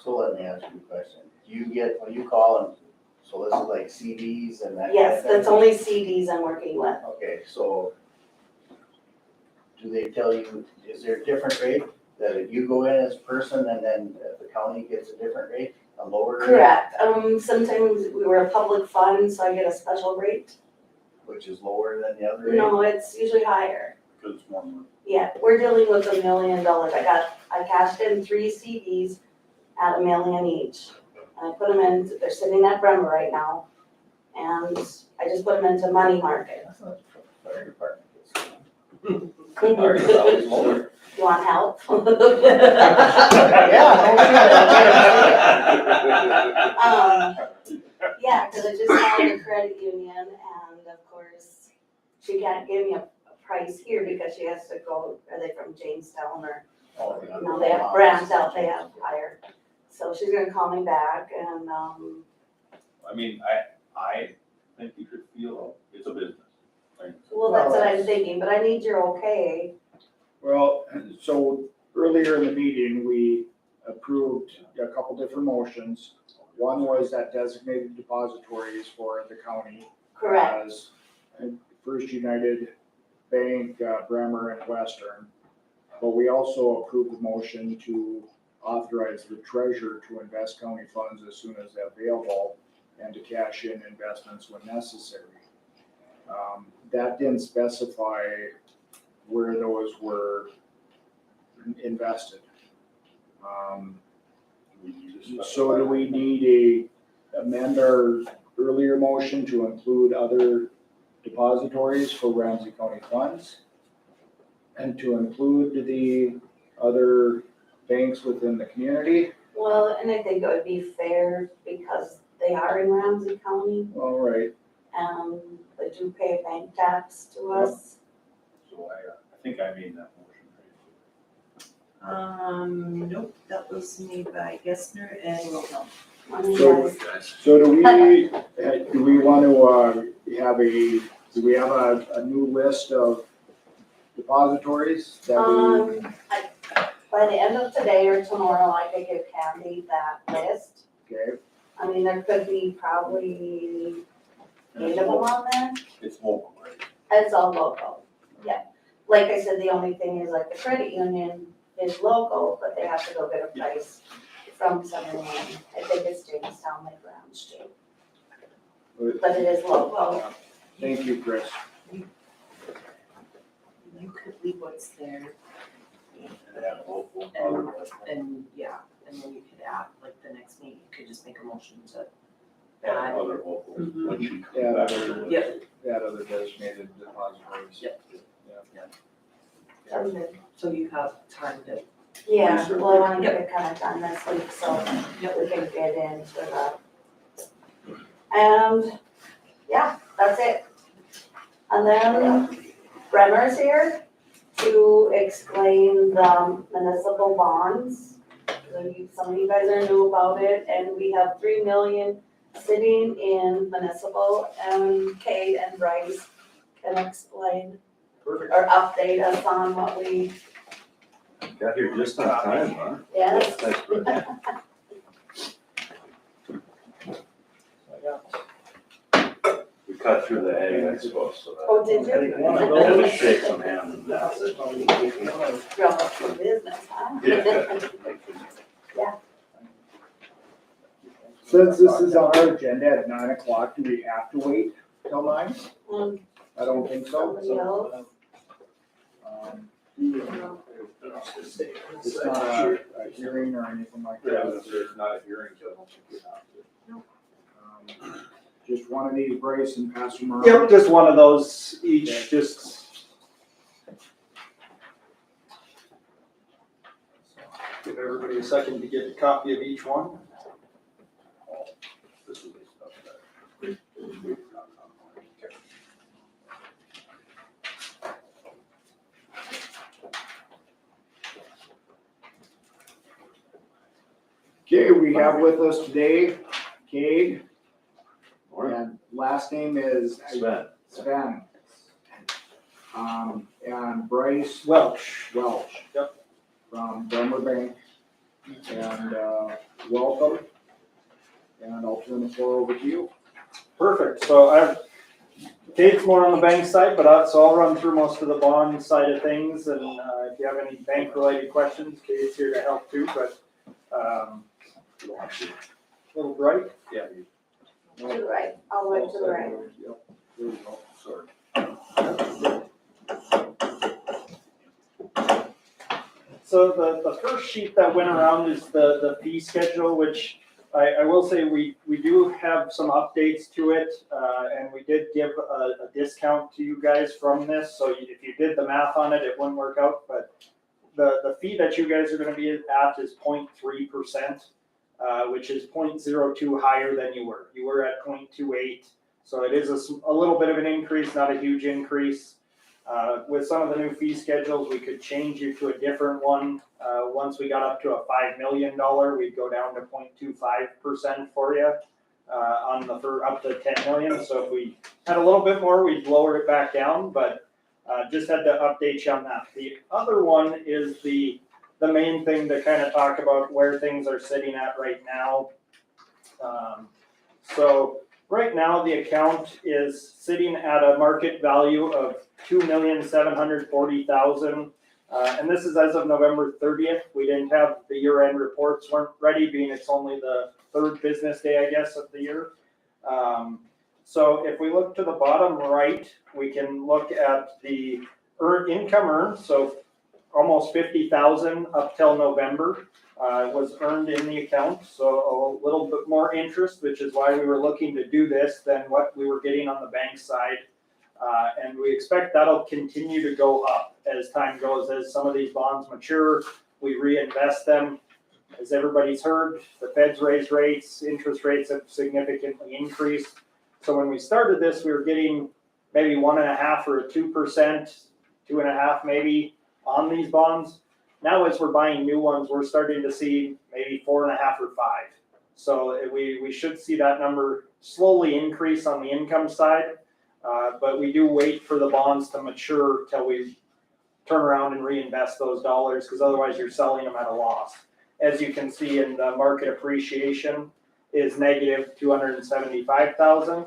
So let me ask you a question. You get, when you call and, so this is like CDs and that kind of Yes, thing? that's only CDs I'm working with. Okay, so do they tell you, is there a different rate that you go in as a person and then the county gets a different rate, a lower rate? Correct, sometimes we were a public fund, so I get a special rate. Which is lower than the other rate? No, it's usually higher. Because it's more money. Yeah, we're dealing with $1 million. I cashed in 3 CDs at $1 million each. And I put them in, they're sitting at Bremer right now. And I just put them into money market. That's not the fire department gets. You Ours is always lower. want help? Yeah, cause I just found a credit union and of course, she can't give me a price here because she has to go, are they from Jamestown or, Oh, no, they have brands out, they have higher. So she's gonna call me back and, I mean, I think you should feel it's a business. Like, well, that's what I'm thinking, but I need your okay. Well, so earlier in the meeting, we approved a couple different motions. One was that designated depositories for the county. Correct. As First United Bank, Bremer and Western. But we also approved the motion to authorize the treasurer to invest county funds as soon as available and to cash in investments when necessary. That didn't specify where those were invested. So do we need amend our earlier motion to include other depositories for Ramsey County funds? And to include the other banks within the community? Well, and I think it would be fair because they are in Ramsey County All right, and they do pay bank tax to us. So I think I made that motion. Nope, that was made by Gessner and Wilhelm. So- so do we want to have a new list of depositories that By the end of today or tomorrow, I could give Candy that list. okay, I mean, there could be probably 8 of them on there. It's local, right? It's all local, yeah. Like I said, the only thing is like the credit union is local, but they have to go get a price from someone. I think it's Jamestown, like Ramsey. But it is local. thank you, Chris. You could leave what's there Yeah, local. and yeah, and then you could add, like the next meeting, you could just make a motion to Yeah, add. other local. Mhm. When she comes Yeah, back other- to it. Yep. That other designated depositories. Yep. Yeah. Sounds good. So you have time to, Yeah, well, I want to get it kind of done this week, so Yep. we can get into the. And, yeah, that's it. And then Bremer's here to explain the municipal bonds. Some of you guys are new about it, and we have 3 million sitting in municipal, and Kate and Bryce can explain or update us on what we, Got here just on time, huh? yes. Thanks, Brett. We cut through the egg, I suppose, so that. Oh, did you? We'll just shake some hands and that's it. Real much for business, huh? Yeah. Since this is on our agenda at 9 o'clock, do we have to wait till 9? I don't think so. Somebody else? Um, It's not a hearing or anything like Yeah, that. there's not a hearing, so I don't think we have to. Just one of these, Bryce, and pass them around. Yep, just one of those each, just. Give everybody a second to get a copy of each one. This is the stuff that. we've got on. Okay. Okay, we have with us today Cade, and last name is Sven. Sven. And Bryce Welch. Welch. Yep. From Bremer Bank. And, welcome. And I'll turn the floor over to you. Perfect, so Kate's more on the bank side, but so I'll run through most of the bond side of things, and if you have any bank-related questions, Kate's here to help too, but, a little bright? Yeah. To the right, all the way to the right. Yep. There we go, sorry. So the first sheet that went around is the fee schedule, which I will say we do have some updates to it, and we did give a discount to you guys from this, so if you did the math on it, it wouldn't work out, but the fee that you guys are gonna be at is 0.3%, which is 0.02 higher than you were. You were at 0.28, so it is a little bit of an increase, not a huge increase. With some of the new fee schedules, we could change you to a different one. Once we got up to a $5 million, we'd go down to 0.25% for you for up to 10 million. So if we had a little bit more, we'd lower it back down, but just had to update you on that. The other one is the main thing to kind of talk about where things are sitting at right now. So right now, the account is sitting at a market value of $2,740,000, and this is as of November 30th. We didn't have the year-end reports weren't ready, being it's only the third business day, I guess, of the year. So if we look to the bottom right, we can look at the income earned. So almost 50,000 up till November. Was earned in the account, so a little bit more interest, which is why we were looking to do this than what we were getting on the bank side. And we expect that'll continue to go up as time goes. As some of these bonds mature, we reinvest them. As everybody's heard, the Fed's raised rates, interest rates have significantly increased. So when we started this, we were getting maybe 1.5 or 2%, 2.5 maybe on these bonds. Now, as we're buying new ones, we're starting to see maybe 4.5 or 5. So we should see that number slowly increase on the income side, but we do wait for the bonds to mature till we turn around and reinvest those dollars, because otherwise you're selling them at a loss. As you can see in the market appreciation is negative 275,000.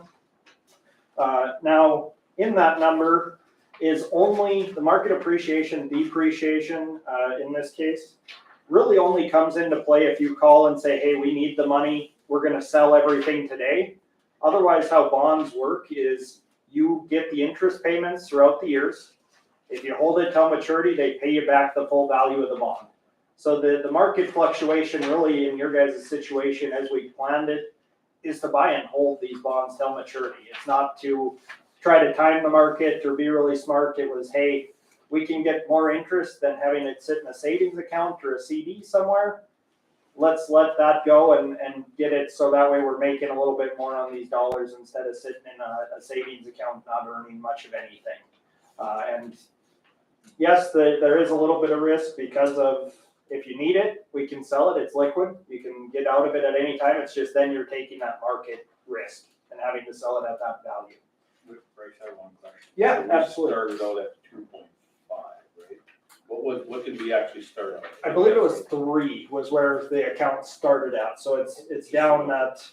Now, in that number is only the market appreciation, depreciation in this case, really only comes into play if you call and say, hey, we need the money, we're gonna sell everything today. Otherwise, how bonds work is you get the interest payments throughout the years. If you hold it till maturity, they pay you back the full value of the bond. So the market fluctuation really in your guys' situation as we planned it is to buy and hold these bonds till maturity. It's not to try to time the market or be really smart. It was, hey, we can get more interest than having it sit in a savings account or a CD somewhere. Let's let that go and get it so that way we're making a little bit more on these dollars instead of sitting in a savings account not earning much of anything. And yes, there is a little bit of risk because of if you need it, we can sell it. It's liquid. You can get out of it at any time. It's just then you're taking that market risk and having to sell it at that value. Bryce, I have one question. Yeah, We absolutely. started out at 2.5, right? What did we actually start out? I believe it was 3 was where the account started at. So it's down at,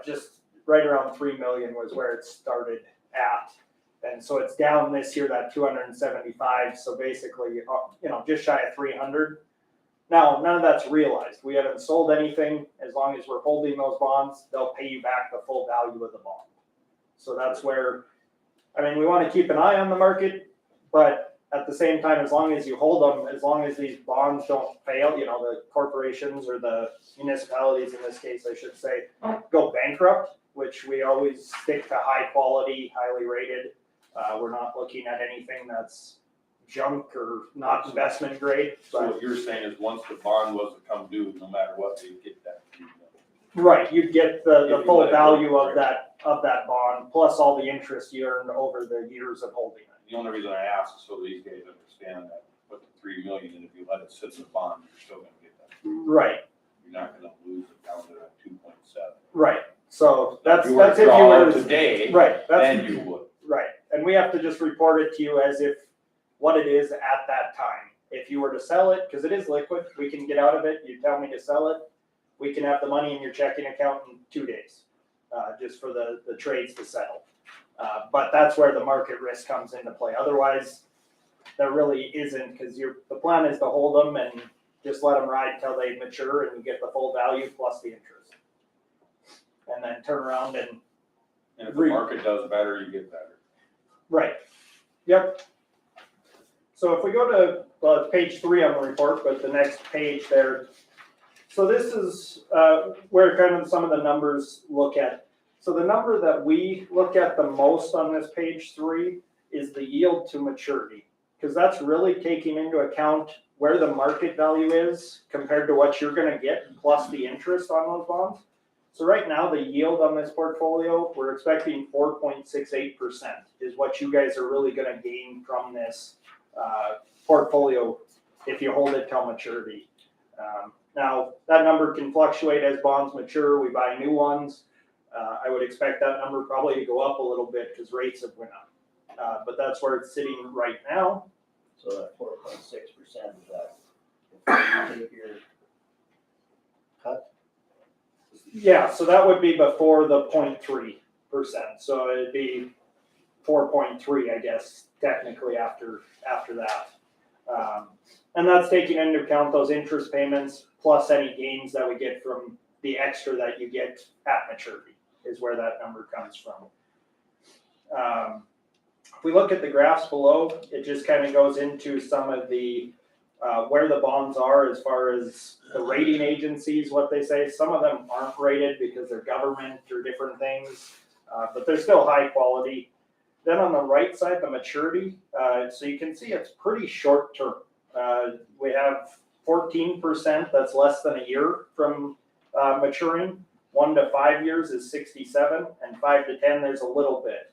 just right around 3 million was where it started at. And so it's down this year, that 275. So basically, just shy of 300. Now, none of that's realized. We haven't sold anything. As long as we're holding those bonds, they'll pay you back the full value of the bond. So that's where, we want to keep an eye on the market, but at the same time, as long as you hold them, as long as these bonds don't fail, the corporations or the municipalities in this case, I should say, go bankrupt, which we always stick to high quality, highly rated. We're not looking at anything that's junk or not investment grade. So what you're saying is once the bond was to come due, no matter what, they get that. Right, you'd get the If you full let it go, value of right. that bond, plus all the interest you earned over the years of holding it. The only reason I ask is so these guys understand that with the 3 million, and if you let it sit in the bond, you're still gonna get that. Right, You're not gonna lose it down to that 2.7. right. So that's If you were if to you draw were it today, right. then you would. Right, and we have to just report it to you as if what it is at that time. If you were to sell it, because it is liquid, we can get out of it. You tell me to sell it, we can have the money in your checking account in 2 days, just for the trades to settle. But that's where the market risk comes into play. Otherwise, there really isn't, because the plan is to hold them and just let them ride till they mature and you get the full value plus the interest. And then turn around and, And if the market does better, you get better. right, yep. So if we go to, well, it's page 3 on the report, but the next page there. So this is where kind of some of the numbers look at. So the number that we look at the most on this page 3 is the yield to maturity, because that's really taking into account where the market value is compared to what you're gonna get plus the interest on those bonds. So right now, the yield on this portfolio, we're expecting 4.68% is what you guys are really gonna gain from this portfolio if you hold it till maturity. Now, that number can fluctuate as bonds mature, we buy new ones. I would expect that number probably to go up a little bit because rates have went up. But that's where it's sitting right now. So that 4.6% is that, if you take your cut? Yeah, so that would be before the 0.3%. So it'd be 4.3, I guess, technically after that. And that's taking into account those interest payments plus any gains that we get from the extra that you get at maturity is where that number comes from. If we look at the graphs below, it just kind of goes into some of the where the bonds are as far as the rating agencies, what they say. Some of them aren't rated because they're government or different things, but they're still high quality. Then on the right side, the maturity, so you can see it's pretty short term. We have 14% that's less than a year from maturing. 1 to 5 years is 67, and 5 to 10 there's a little bit.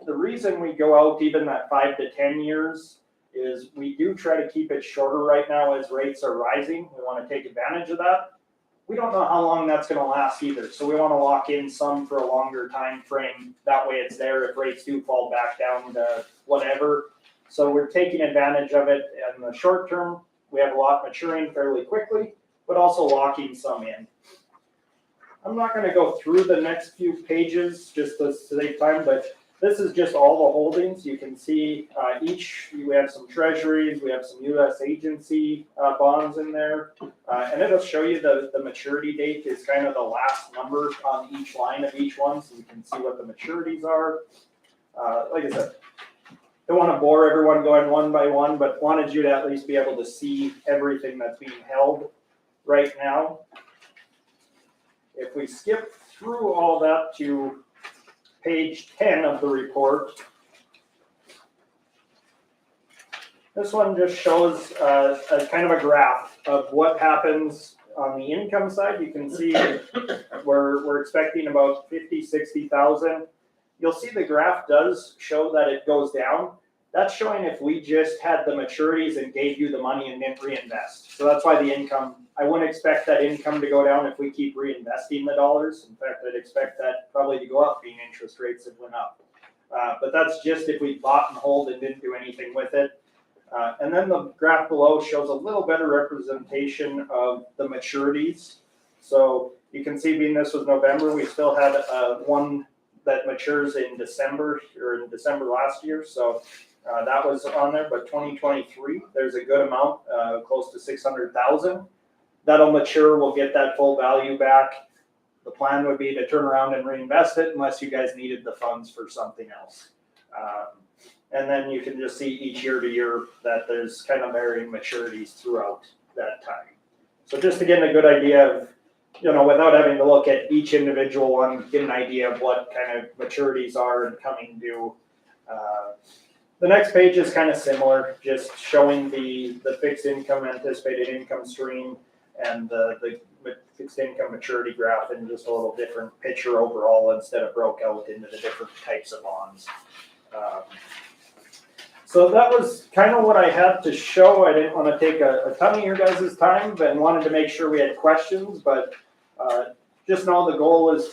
The reason we go out even that 5 to 10 years is we do try to keep it shorter right now as rates are rising. We want to take advantage of that. We don't know how long that's going to last either, so we want to lock in some for a longer time frame. That way it's there if rates do fall back down to whatever. So we're taking advantage of it in the short term. We have a lot maturing fairly quickly, but also locking some in. I'm not going to go through the next few pages just to save time, but this is just all the holdings. You can see we have some treasuries, we have some U.S. agency bonds in there, and it'll show you the maturity date is kind of the last number on each line of each one, so you can see what the maturities are. Like I said, don't want to bore everyone going one by one, but wanted you to at least be able to see everything that's being held right now. If we skip through all that to page 10 of the report, this one just shows a kind of a graph of what happens on the income side. You can see we're expecting about 60,000. You'll see the graph does show that it goes down. That's showing if we just had the maturities and gave you the money and didn't reinvest. So that's why the income, I wouldn't expect that income to go down if we keep reinvesting the dollars. In fact, I'd expect that probably to go up being interest rates have went up. But that's just if we bought and hold and didn't do anything with it. And then the graph below shows a little better representation of the maturities. So you can see being this was November, we still had one that matures in December or in December last year. So that was on there, but 2023, there's a good amount, close to 600,000. That'll mature, we'll get that full value back. The plan would be to turn around and reinvest it unless you guys needed the funds for something else. And then you can just see each year to year that there's kind of varying maturities throughout that time. So just to get a good idea of, without having to look at each individual one, get an idea of what kind of maturities are and coming due. The next page is kind of similar, just showing the fixed income anticipated income stream and the fixed income maturity graph in just a little different picture overall instead of broke out into the different types of bonds. So that was kind of what I had to show. I didn't want to take a ton of your guys' time, but wanted to make sure we had questions. But just know the goal is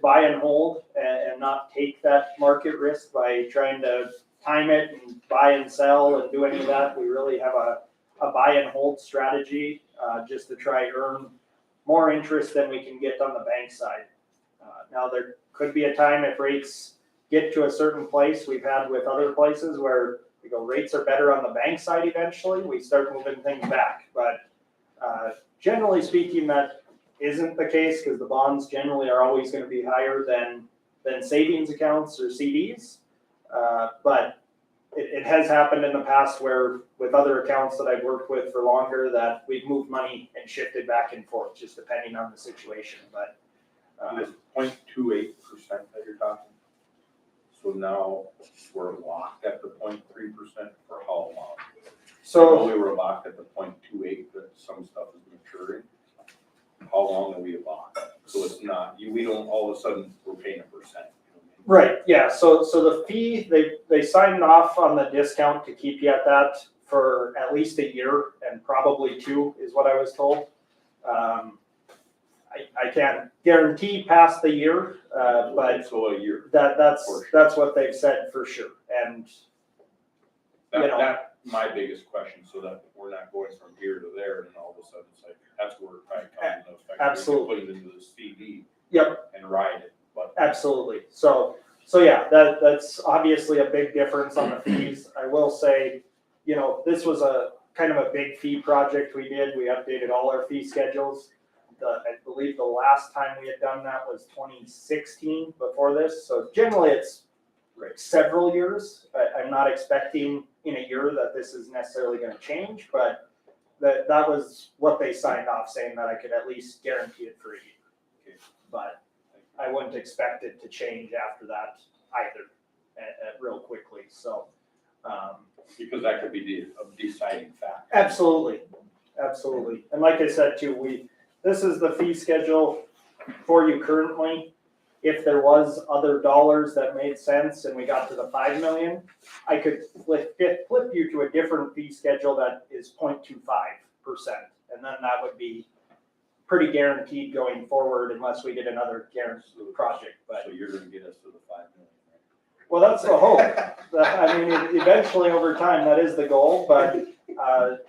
buy and hold and not take that market risk by trying to time it and buy and sell and do any of that. We really have a buy and hold strategy just to try earn more interest than we can get on the bank side. Now there could be a time if rates get to a certain place, we've had with other places where we go, rates are better on the bank side eventually, we start moving things back. But generally speaking, that isn't the case because the bonds generally are always going to be higher than savings accounts or CDs. But it has happened in the past where with other accounts that I've worked with for longer that we've moved money and shifted back and forth, just depending on the situation. But This 0.28% that you're talking. So now we're locked at the 0.3% for how long? so We were locked at the 0.28 that some stuff is maturing. How long are we locked? So it's not, we don't, all of a sudden, we're paying 1%. right, yeah. So the fee, they signed off on the discount to keep you at that for at least a year and probably 2 is what I was told. I can't guarantee past the year, but So a year. that's what they've said for sure. And you know. That's my biggest question, so that we're not going from here to there and all of a sudden it's like, that's where it probably comes into effect. Absolutely. We can put it into the CD. Yep. And ride it, but. Absolutely. So yeah, that's obviously a big difference on the fees. I will say, you know, this was a kind of a big fee project we did. We updated all our fee schedules. I believe the last time we had done that was 2016 before this. So generally it's several years. I'm not expecting in a year that this is necessarily going to change, but that was what they signed off saying that I could at least guarantee it for a year. But I wouldn't expect it to change after that either, real quickly. So, Because that could be a deciding factor. absolutely. And like I said too, this is the fee schedule for you currently. If there was other dollars that made sense and we got to the 5 million, I could flip you to a different fee schedule that is 0.25%. And then that would be pretty guaranteed going forward unless we did another guaranteed project. But So you're gonna get us to the 5 million, right? well, that's the hope. I mean, eventually over time, that is the goal, but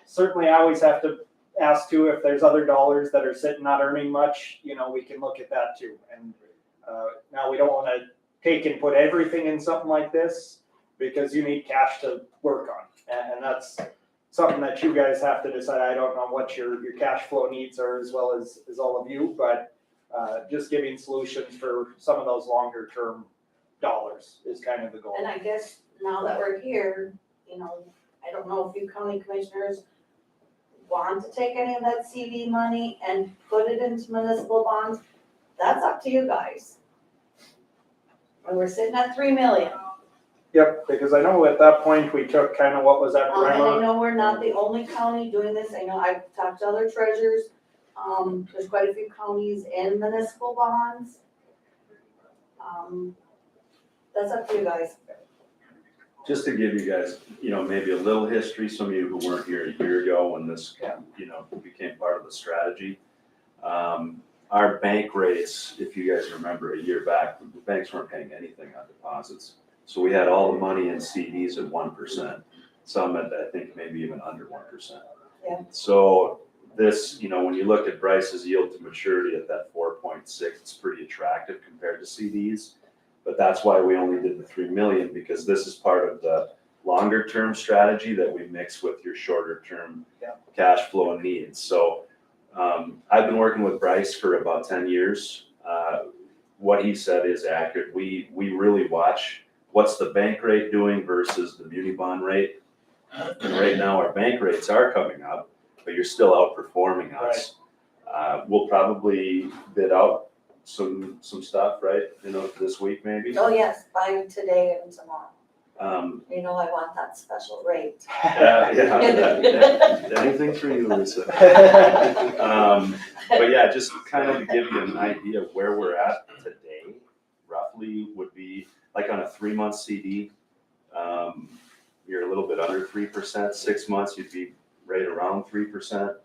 certainly I always have to ask too, if there's other dollars that are sitting not earning much, you know, we can look at that too. And now we don't want to take and put everything in something like this because you need cash to work on. And that's something that you guys have to decide. I don't know what your cash flow needs are as well as all of you, but just giving solutions for some of those longer term dollars is kind of the goal. And I guess now that we're here, you know, I don't know if you county commissioners want to take any of that CD money and put it into municipal bonds. That's up to you guys. And we're sitting at 3 million. Yep, because I know at that point we took kind of what was that And I grandma? know we're not the only county doing this. I know I've talked to other treasurers. There's quite a few counties in municipal bonds. That's up to you guys. Just to give you guys, you know, maybe a little history, some of you who weren't here a year ago when this, you know, became part of the strategy. Our bank rates, if you guys remember a year back, the banks weren't paying anything on deposits. So we had all the money in CDs at 1%, some at, I think, maybe even under 1%. Yeah. So this, you know, when you look at Bryce's yield to maturity at that 4.6, it's pretty attractive compared to CDs. But that's why we only did the 3 million, because this is part of the longer term strategy that we mix with your shorter term cash flow needs. So I've been working with Bryce for about 10 years. What he said is accurate. We really watch what's the bank rate doing versus the muni bond rate. And right now our bank rates are coming up, but you're still outperforming us. We'll probably bid out some stuff, right? You know, this week maybe. Oh, yes, by today and tomorrow. Um, You know, I want that special rate. anything for you, Lisa. But yeah, just kind of to give you an idea of where we're at today, roughly would be like on a 3-month CD, you're a little bit under 3%. 6 months, you'd be right around 3%.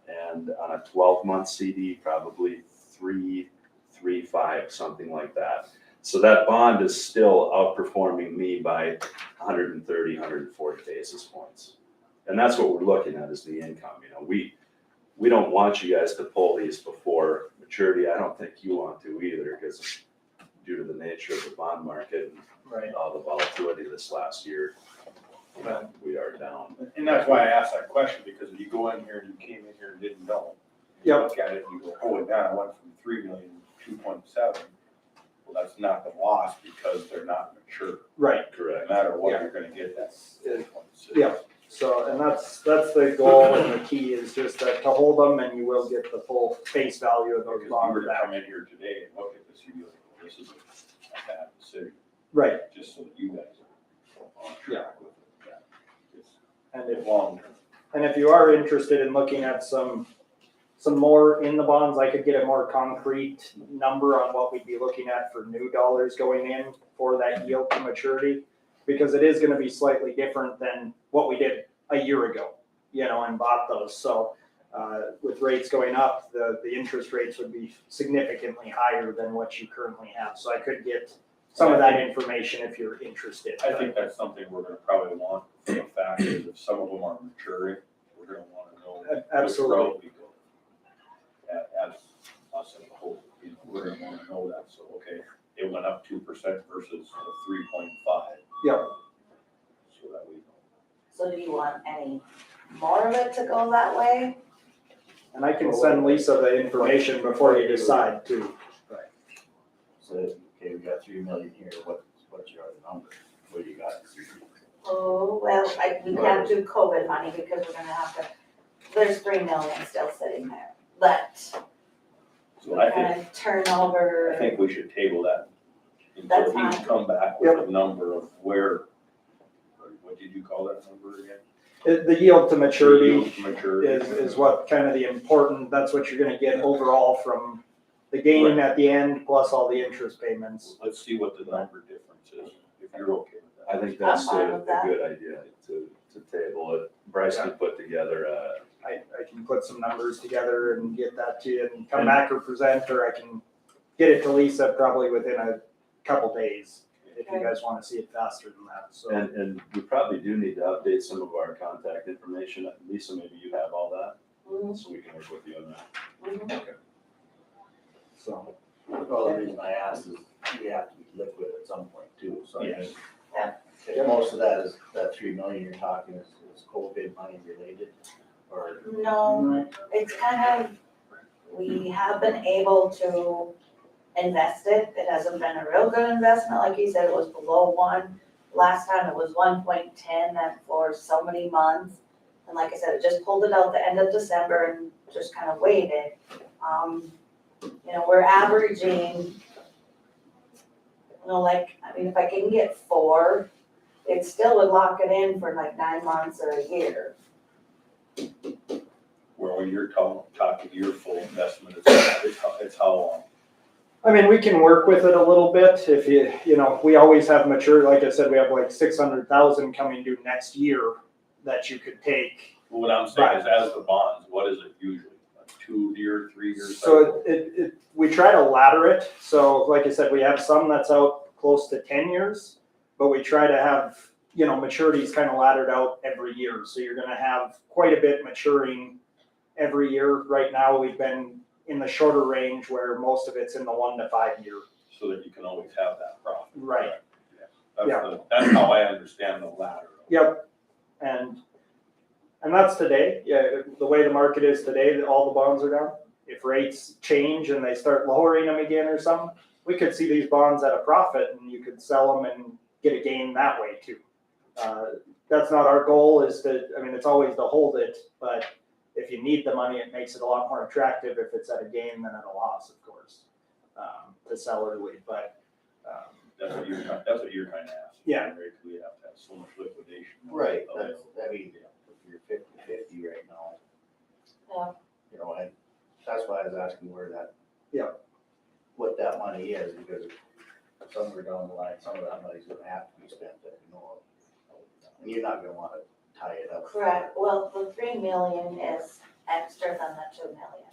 And on a 12-month CD, probably 3.35, something like that. So that bond is still outperforming me by 130, 140 basis points. And that's what we're looking at is the income. You know, we don't want you guys to pull these before maturity. I don't think you want to either, because due to the nature nature of the bond market Right. and all the volatility this last year, we are down. And that's why I asked that question, because if you go in here and you came in here and didn't know, you Yep. look at it and you go, oh, it down, it went from 3 million to 2.7. Well, that's not the loss because they're not mature. Right. No Correct. matter what Yeah. you're gonna get, that's 2.6. Yeah. So, and that's the goal and the key is just that to hold them and you will get the full face value of those Because if you were bonds to back. come in here today and look at this, you'd be like, well, this is a bad decision, Right. just so that you guys are on track with it. Yeah. It's And if, long term. and if you are interested in looking at some more in the bonds, I could get a more concrete number on what we'd be looking at for new dollars going in for that yield to maturity. Because it is gonna be slightly different than what we did a year ago, and bought those. So, with rates going up, the interest rates would be significantly higher than what you currently have. So I could get some of that information if you're interested. I think that's something we're gonna probably want for the fact is if some of them are maturing, we're gonna wanna know which Absolutely. road we go. As us as a whole, we're gonna wanna know that, so, okay, it went up 2% versus 3.5. Yep. So that we know. So do you want any more of it to go that way? And I can send Lisa the information before you decide too. So, okay, we got 3 million here, what's your other number? What do you got? Oh, well, we can't do COVID money because we're gonna have to, there's 3 million still sitting there. But So we I think, kind of turn over. I think we should table that. That's Until he can fine. come back with a number of where, what did you call that number again? The yield to maturity Yield to maturity. is what kind of the important, that's what you're gonna get overall from the gain at the end plus all the interest payments. Let's see what the number difference is, if you're okay with that. I think that's I'm fine a with that. good idea to table it. Bryce can put together I can put some numbers together and get that to you and come back or present, or I can get it to Lisa probably within a couple days, if you guys wanna see it faster than that, so. and we probably do need to update some of our contact information. Lisa, maybe you have all that, Mhm, so we can work with you on that. mhm. So, Well, the reason I asked is we have to be liquid at some point too, so I Yes. mean. Yeah. If most of that is, that 3 million you're talking is COVID money related, or? No, it's kind of, we have been able to invest it. It hasn't been a real good investment. Like you said, it was below 1. Last time it was 1.10 and for so many months. And like I said, it just pulled it out the end of December and just kind of waited. We're averaging, if I can get 4, it still would lock it in for like 9 months or a year. Where when you're talking your full investment, it's how long? I mean, we can work with it a little bit if we always have mature, like I said, we have like 600,000 coming due next year that you could take. Well, what I'm saying is as the bonds, what is it usually? A 2-year, 3-year cycle? So we try to ladder it. So like I said, we have some that's out close to 10 years, but we try to have, maturities kind of laddered out every year. So you're gonna have quite a bit maturing every year. Right now, we've been in the shorter range where most of it's in the 1 to 5 year. So that you can always have that profit. Right. That's how I understand the ladder. Yep. And that's today. Yeah, the way the market is today, all the bonds are down. If rates change and they start lowering them again or something, we could see these bonds at a profit and you could sell them and get a gain that way too. That's not our goal it's always to hold it, but if you need the money, it makes it a lot more attractive if it's at a gain than at a loss, of course, to sell early, but. That's what you're kind of asking. Yeah. Right? We have to have so much liquidation. Right, that's, if you're 50-50 right now. Yeah. And that's why I was asking where that. Yeah. What that money is, because somewhere down the line, some of that money's gonna have to be spent, and you're not gonna wanna tie it up. Correct. Well, the 3 million is extra than the 2 million.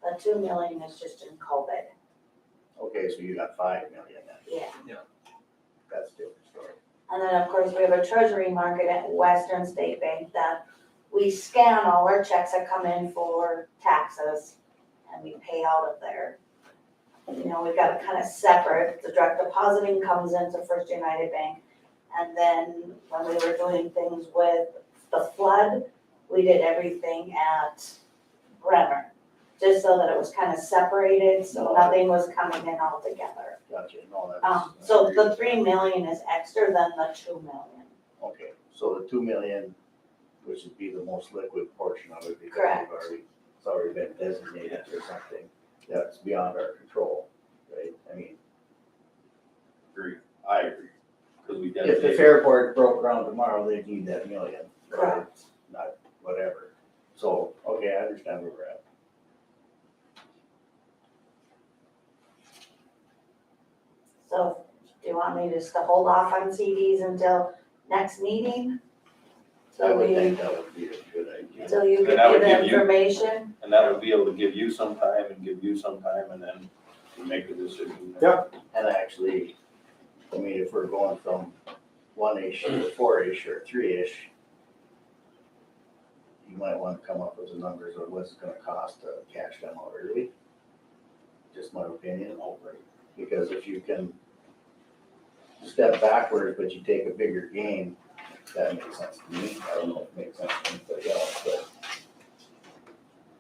The 2 million is just in COVID. Okay, so you got 5 million then, Yeah. that's a different story. And then, of course, we have a treasury market at Western State Bank that we scan all our checks that come in for taxes and we pay out of there. you know, we got it kind of separate. The direct depositing comes into First United Bank. And then when we were doing things with the flood, we did everything at Bremer. Just so that it was kind of separated, so nothing was coming in all together. Gotcha, no, that's. So the 3 million is extra than the 2 million. Okay, so the 2 million, which would be the most liquid portion of it, because Correct. it's already been designated or something, that's beyond our control, right? I mean, I agree, because we if the designated. Fairport broke ground tomorrow, they'd need that million. but Correct. it's Not whatever, so, okay, I understand where we're at. So do you want me just to hold off on CDs until next meeting? I Till would we, think that would be a good idea. till you And give that me would the give you- information? And that would be able to give you some time and give you some time, and then you make a decision. Yep. And actually, I mean, if we're going from 1-ish to 4-ish or 3-ish, you might want to come up with the numbers of what's it gonna cost to cash them out early. Just my opinion. Because if you can step backwards, but you take a bigger gain, that makes sense to me. I don't know if it makes sense to anybody else, but,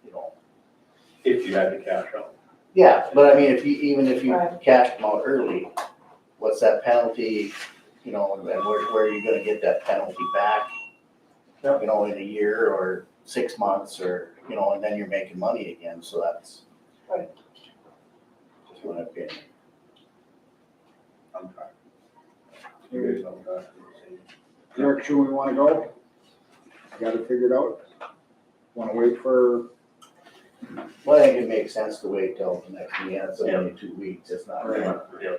you know. If you had to cash out. Yeah, but I mean, even if you Right. cash them out early, what's that penalty, you know, and where are you gonna get that penalty back? Yep. You know, in a year or 6 months or, you know, and then you're making money again, so that's. Right. Just my opinion. I'm trying. You guys don't have to say. Direction we wanna go? Got it figured out? Wanna wait for, Well, I think it makes sense to wait till the next meeting, it's only 2 weeks, it's not. Right. Yeah.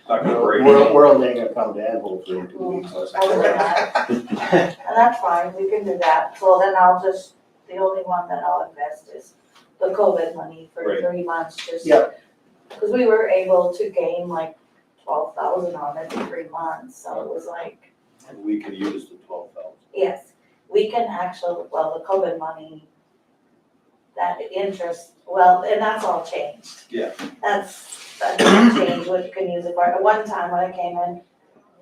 Not gonna break. World ain't gonna come to end hopefully in 2 weeks. I'll do that. And that's fine, we can do that. So then I'll just, the only one that I'll invest is the COVID money for Right. 3 months, just. Yeah. Because we were able to gain like 12,000 on it in 3 months, so it was like, And we could use the 12,000. yes, we can actually, well, the COVID money, that interest, well, and that's all changed. Yeah. That's changed, what you can use it for. At one time when I came in,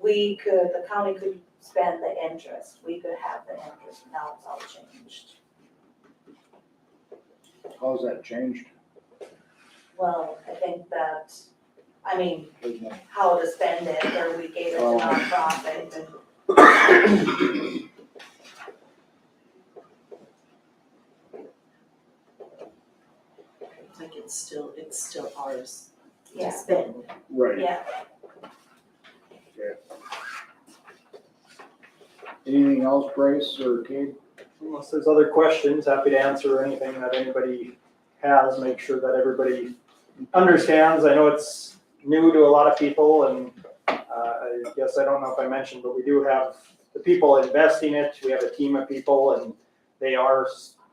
the county could spend the interest, we could have the interest, now it's all changed. how's that changed? Well, I think that, I mean, There's no- how to spend it, or we gave it to Oh. nonprofit and. Like it's still ours to Yeah, spend. Right. yeah. Anything else, Bryce or Kate? Unless there's other questions, happy to answer anything that anybody has, make sure that everybody understands. I know it's new to a lot of people, and I guess I don't know if I mentioned, but we do have the people investing it. We have a team of people, and they are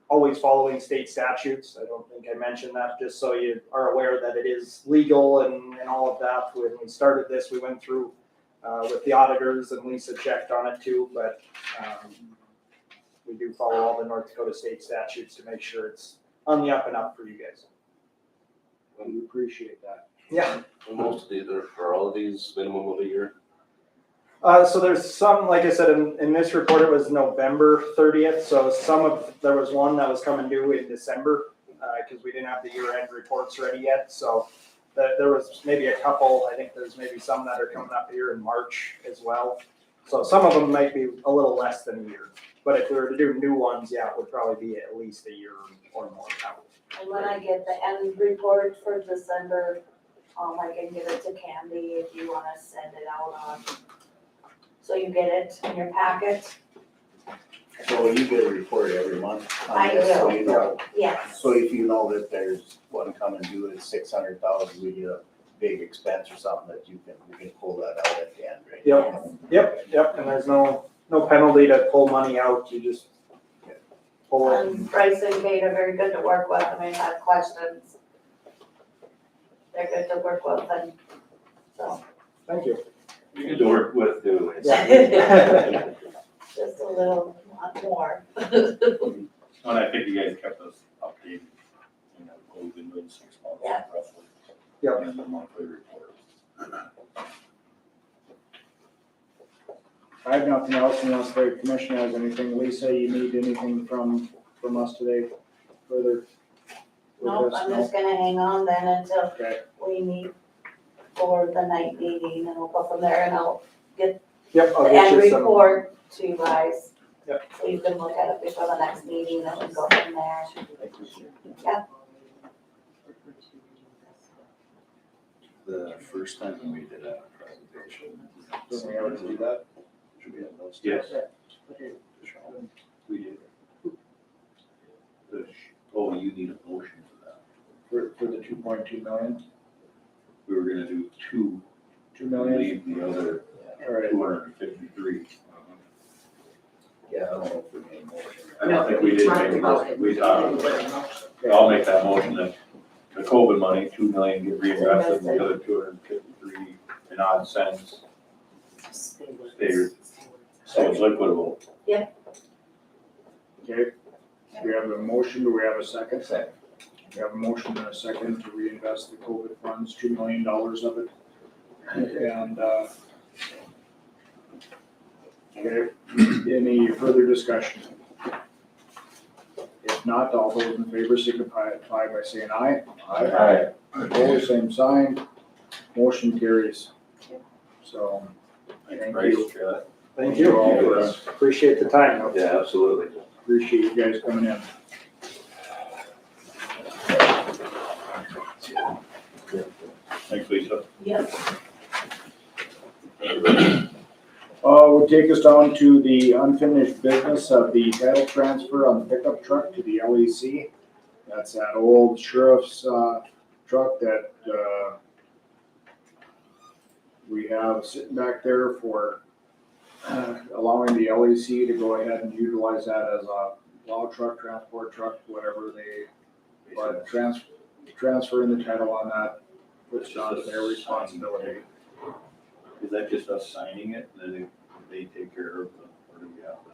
always following state statutes. I don't think I mentioned that, just so you are aware that it is legal and all of that. When we started this, we went through with the auditors, and Lisa checked on it too, but we do follow all the North Dakota state statutes to make sure it's on the up and up for you guys. We appreciate that. Yeah. Most of these are all of these minimum of a year. So there's some, like I said, in this report, it was November 30th, so there was one that was coming due in December, because we didn't have the year-end reports ready yet, so there was maybe a couple, I think there's maybe some that are coming up here in March as well. So some of them might be a little less than a year, but if we were to do new ones, yeah, it would probably be at least a year or more out. And when I get the end report for December, I can give it to Candy if you wanna send it out on. So you get it in your packet? So you get a report every month on I this, so will. you know, Yes. so if you know that there's one coming due at 600,000, we get a big expense or something that you can pull that out at the end, right? Yep, and there's no penalty to pull money out, you just pull it. And Bryce and Kate are very good to work with, I mean, have questions. They're good to work with, and so, Thank you. You can work with too. Yeah. just a little, lot more. And I think you guys kept us updated, you know, what we've been doing 6 months Yeah. roughly. Yep. And the monthly report. I have nothing else unless the commission has anything. Lisa, you need anything from us today further? with Nope, this? I'm No? just gonna hang on then until Okay, we meet for the night meeting and we'll go from there and I'll Yep, the I'll get end you some. report to you guys. Yep. So you can look at it before the next meeting and we go from there. The first time when we did a presentation. didn't we ever do that? Should we have those? Yes. We did. Oh, you need a motion for that. For the 2.2 million? We were gonna do 2, 2 million? leave the other All right. 253. Yeah, I don't know if we made a motion. I don't think we did make a motion. We talked. I'll make that motion that the COVID money, 2 million get reinvested and the other 253 and odd cents stay, so it's liquidable. Okay, we have a motion, do we have a second? Second. We have a motion and a second to reinvest the COVID funds, $2 million of it. And, okay, any further discussion? If not, all those in favor signify by saying aye. Aye. Opposed, same sign. Motion carries. So, thank you. Thank you all you. for- Appreciate the time. Yeah, absolutely. Appreciate you guys coming in. Thanks, Lisa. Yep. Would take us down to the unfinished business of the title transfer on the pickup truck to the LEC. That's that old sheriff's, truck that, we have sitting back there for, allowing the LEC to go ahead and utilize that as a plow truck, transport truck, whatever they, but transferring the title on that puts on their responsibility. Is that just us signing it, and then they take care of the, or do we have to,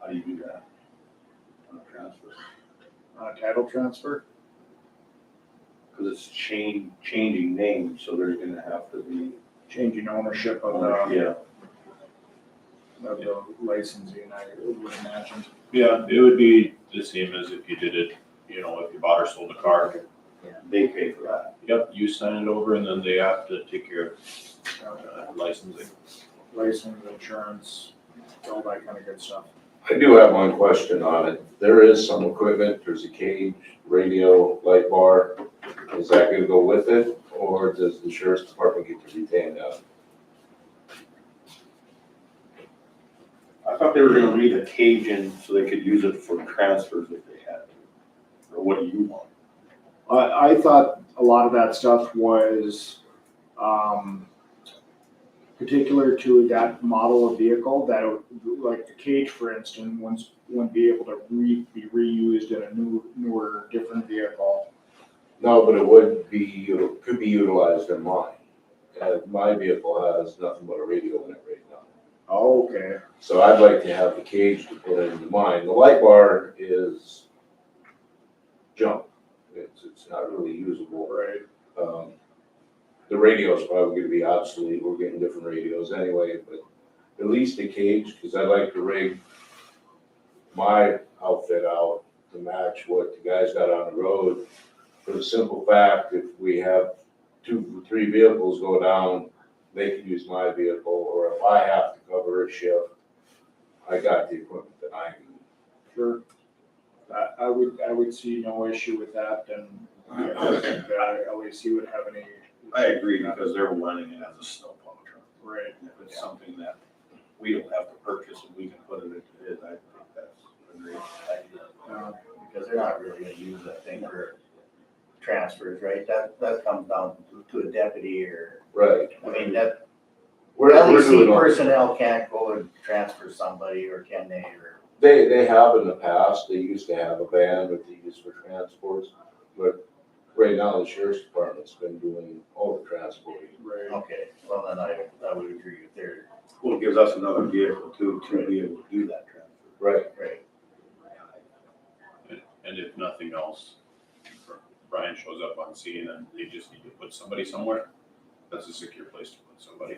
how do you do that? On a transfer? Title transfer? Because it's changing names, so there's gonna have to be. Changing ownership of the, Yeah, of the licensing, I would imagine. Yeah, it would be the same as if you did it, you know, if you bought or sold a car. they pay for that. Yep, you sign it over and then they have to take care of licensing. License, insurance, all that kind of good stuff. I do have one question on it. There is some equipment, there's a cage, radio, light bar. Is that gonna go with it, or does the sheriff's department get to retain that? I thought they were gonna leave a cage in so they could use it for transfers if they had to. Or what do you want? I thought a lot of that stuff was, particular to that model of vehicle, that, like the cage, for instance, wouldn't be able to be reused in a newer, different vehicle. No, but it would be, could be utilized in mine. My vehicle has nothing but a radio in it right now. Oh, okay. So I'd like to have the cage to put into mine. The light bar is junk. It's not really usable. Right. The radio is probably gonna be obsolete. We're getting different radios anyway, but at least the cage, because I'd like to rig my outfit out to match what the guys got on the road. For the simple fact, if we have 2 or 3 vehicles go down, they can use my vehicle, or if I have to cover a shift, I got the equipment that I need. Sure. I would see no issue with that, and I don't think that LEC would have any. I agree, because they're running it as a snowplow truck. Right. And if it's something that we don't have to purchase and we can put it into it, I think that's a great idea. Because they're not really gonna use that thing for transfers, right? That comes down to a deputy or, Right. I mean, that, We're LEC doing all- personnel can't go and transfer somebody, or can they, or? They have in the past, they used to have a van that they use for transports, but right now the sheriff's department's been doing all the transporting. Right. Okay, well then I would agree with their, Well, it gives us another vehicle too, to be able to do that transfer. Right. And if nothing else, Brian shows up on see, and then they just need to put somebody somewhere. That's a secure place to put somebody.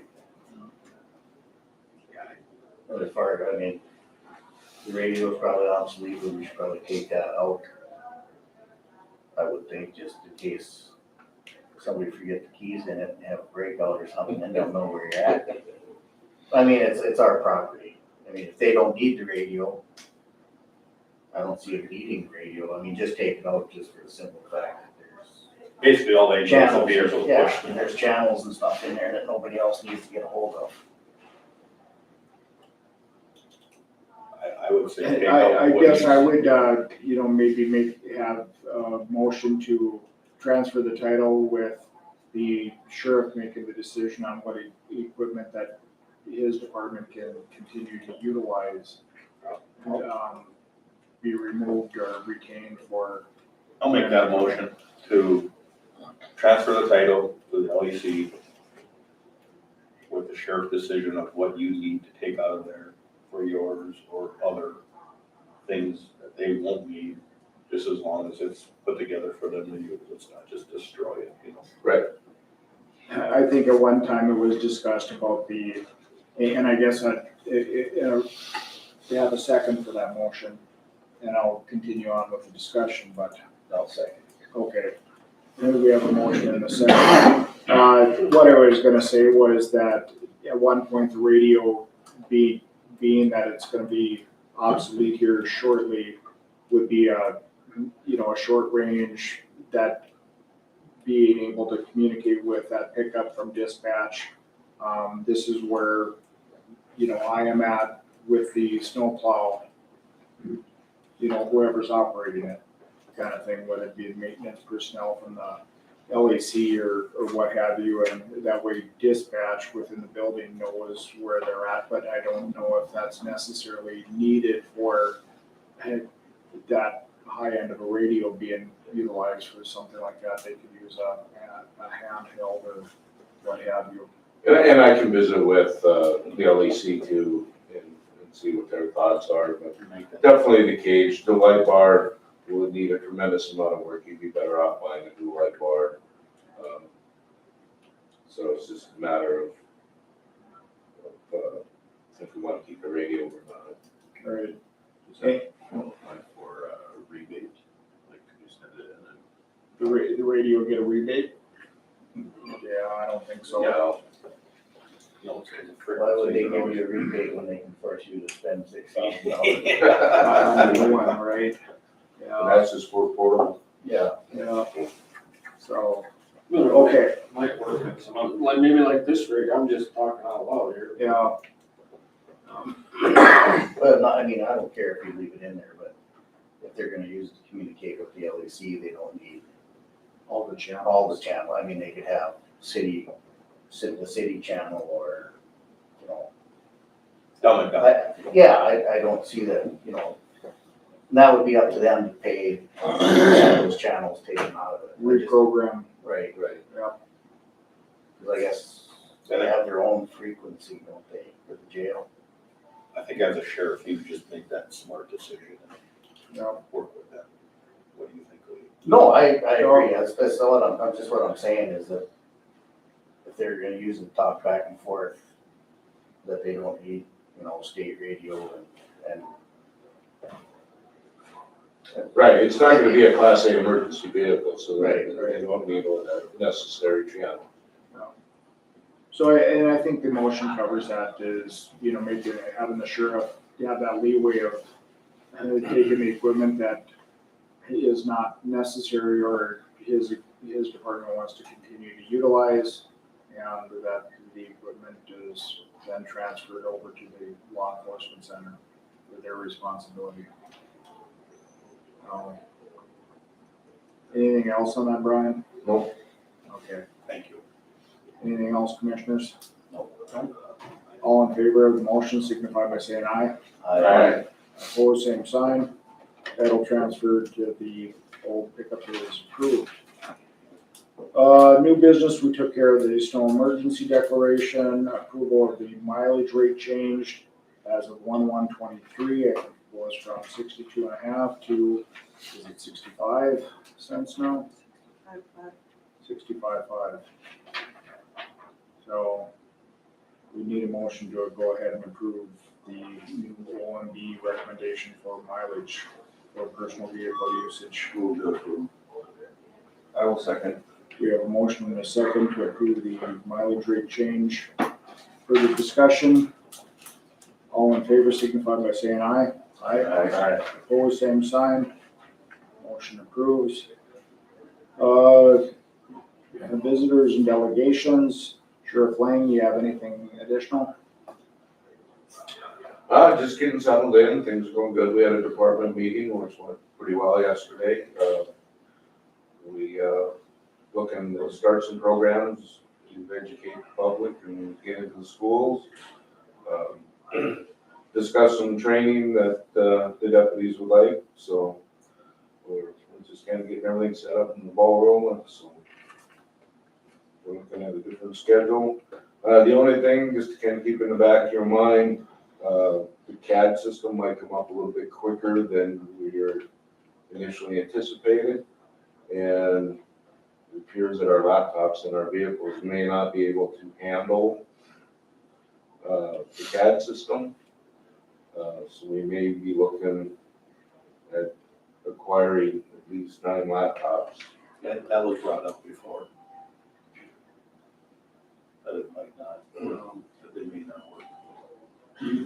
Well, as far as, I mean, the radio is probably obsolete, but we should probably take that out. I would think, just in case somebody forget the keys in it and have a breakout or something and don't know where you're at. I mean, it's our property. I mean, if they don't need the radio, I don't see them needing the radio. I mean, just take it out just for the simple fact that there's Basically, all they need is a channels, vehicle to yeah, push. and there's channels and stuff in there that nobody else needs to get a hold of. I would say take I out what guess he's- I would, maybe have a motion to transfer the title with the sheriff making the decision on what equipment that his department can continue to utilize, be removed or retained for. I'll make that motion to transfer the title to the LEC with the sheriff decision of what you need to take out of there for yours or other things that they won't need, just as long as it's put together for them to use. Let's not just destroy it, you know? Right. I think at one time it was discussed about and I guess we have a second for that motion, and I'll continue on with the discussion, but I'll say. okay. Then we have a motion and a second. What I was gonna say was that at one point the radio being that it's gonna be obsolete here shortly would be a short range that being able to communicate with that pickup from dispatch. This is where, I am at with the snowplow, whoever's operating it, kind of thing, whether it be maintenance personnel from the LAC or what have you, and that way dispatch within the building knows where they're at, but I don't know if that's necessarily needed for that high end of a radio being utilized for something like that. They could use a handheld or what have you. And I can visit with the LEC too and see what their thoughts are, but definitely the cage, the light bar would need a tremendous amount of work. You'd be better off buying a new light bar. So it's just a matter of if we want to keep the radio or not. Right. Is that qualify for a rebate, like you send it in and The radio get a rebate? Yeah, I don't think so. no, it's in the fridge. Why would they give you a rebate when they can force you to spend $6,000? On the new one, right? And Yeah, that's just for portable. Yeah. yeah. So, Okay. okay, Might work in some, like, maybe like this rig, I'm just talking out loud here. yeah. Well, I don't care if you leave it in there, but if they're gonna use it to communicate with the LEC, they don't need All the channels. all the channel. I mean, they could have the city channel or, Dumb and dumb. I don't see that, that would be up to them to pay those channels taken out of it. Reprogram. Right, Right. because I guess they have their own frequency, don't they, for the jail? I think as a sheriff, you just make that smart decision and Yeah. work with that. What do you think, Lee? No, I agree, that's what I'm saying is that if they're gonna use it to talk back and forth, that they don't need, state radio and. Right, it's not gonna be a Class A emergency vehicle, so Right, they don't need all that necessary channel. So, and I think the motion covers that is, maybe having the sheriff have that leeway of taking the equipment that is not necessary or his department wants to continue to utilize, and that the equipment is then transferred over to the law enforcement center for their responsibility. Anything else on that, Brian? Nope. Okay. Thank you. Anything else, commissioners? No. All in favor of the motion signify by saying aye. Opposed, same sign. Title transferred to the old pickup is approved. New business, we took care of the snow emergency declaration, approval of the mileage rate changed as of 1/1/23. I think it was from 62.5 to, is it 65 cents now? 65.5. So we need a motion to go ahead and approve the new OMB recommendation for mileage for personal vehicle usage. Move to approve. I will second. We have a motion and a second to approve the mileage rate change. Further discussion? All in favor signify by saying aye. Aye. Opposed, same sign. Motion approves. Visitors and delegations. Sheriff Lang, you have anything additional? Just getting settled in, things are going good. We had a department meeting, which went pretty well yesterday. We looking to start some programs to educate the public and get into the schools. Discuss some training that the deputies would like, so we're just kind of getting everything set up and the ball rolling, so we're looking at a different schedule. The only thing, just to kind of keep in the back of your mind, the CAD system might come up a little bit quicker than we were initially anticipated. And it appears that our laptops and our vehicles may not be able to handle the CAD system. So we may be looking at acquiring at least 9 laptops. That was brought up before. That it might not, that they may not work.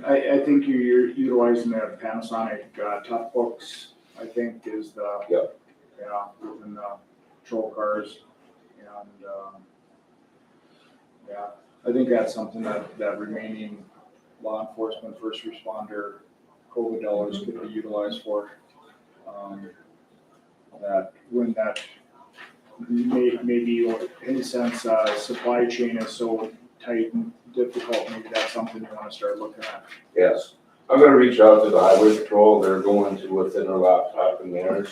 I think you're utilizing the Panasonic tough books, I think is the. Yep. Yeah, in the patrol cars and, yeah, I think that's something that remaining law enforcement, first responder, COVID dollars could be utilized for. That when that maybe in a sense, supply chain is so tight and difficult, maybe that's something you wanna start looking at. Yes, I'm gonna reach out to the highway patrol. They're going to a thinner laptop in theirs.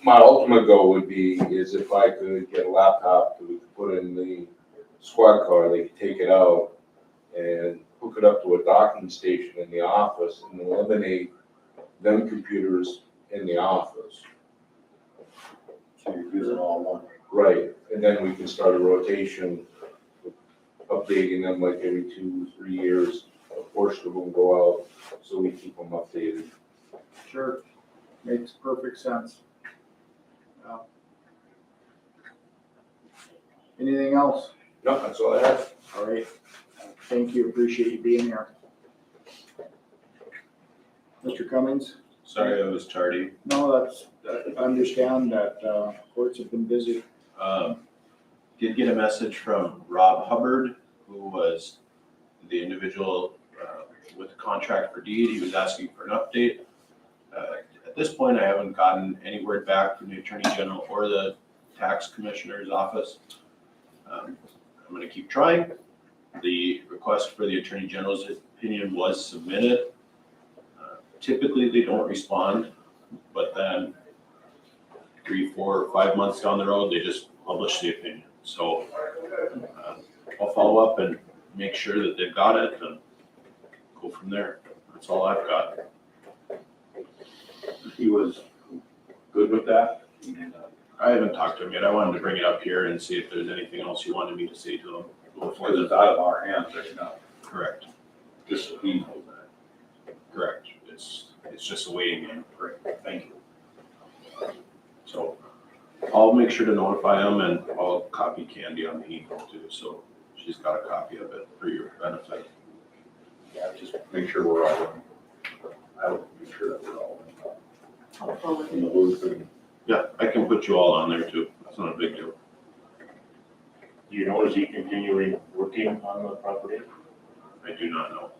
My ultimate goal would be is if I could get a laptop that we could put in the squad car, they could take it out and hook it up to a docking station in the office and eliminate them computers in the office. So you're using all one. Right, and then we can start a rotation, updating them like every 2-3 years. A portion of them go out, so we keep them updated. Sure, makes perfect sense. Yeah. Anything else? No, that's all I have. All right, thank you, appreciate you being here. Mr. Cummings? Sorry I was tardy. No, I understand that courts have been busy. Did get a message from Rob Hubbard, who was the individual with the contract for deed. He was asking for an update. At this point, I haven't gotten any word back from the Attorney General or the Tax Commissioner's office. I'm gonna keep trying. The request for the Attorney General's opinion was submitted. Typically, they don't respond, but then 3, 4, or 5 months down the road, they just publish the opinion. So I'll follow up and make sure that they've got it and go from there. That's all I've got. He was good with that. I haven't talked to him yet. I wanted to bring it up here and see if there's anything else he wanted me to say to him. Because it's out of our hands right now, Correct, just so he knows that. correct. It's just a waiting game. Great, thank you. So I'll make sure to notify him and I'll copy Candy on the email too. So she's got a copy of it for your benefit. Yeah, just make sure we're all, I would make sure that we're all I'll forward in it. the loop. And Yeah, I can put you all on there too. That's not a big deal. do you know, is he continuing working on the property? I do not know.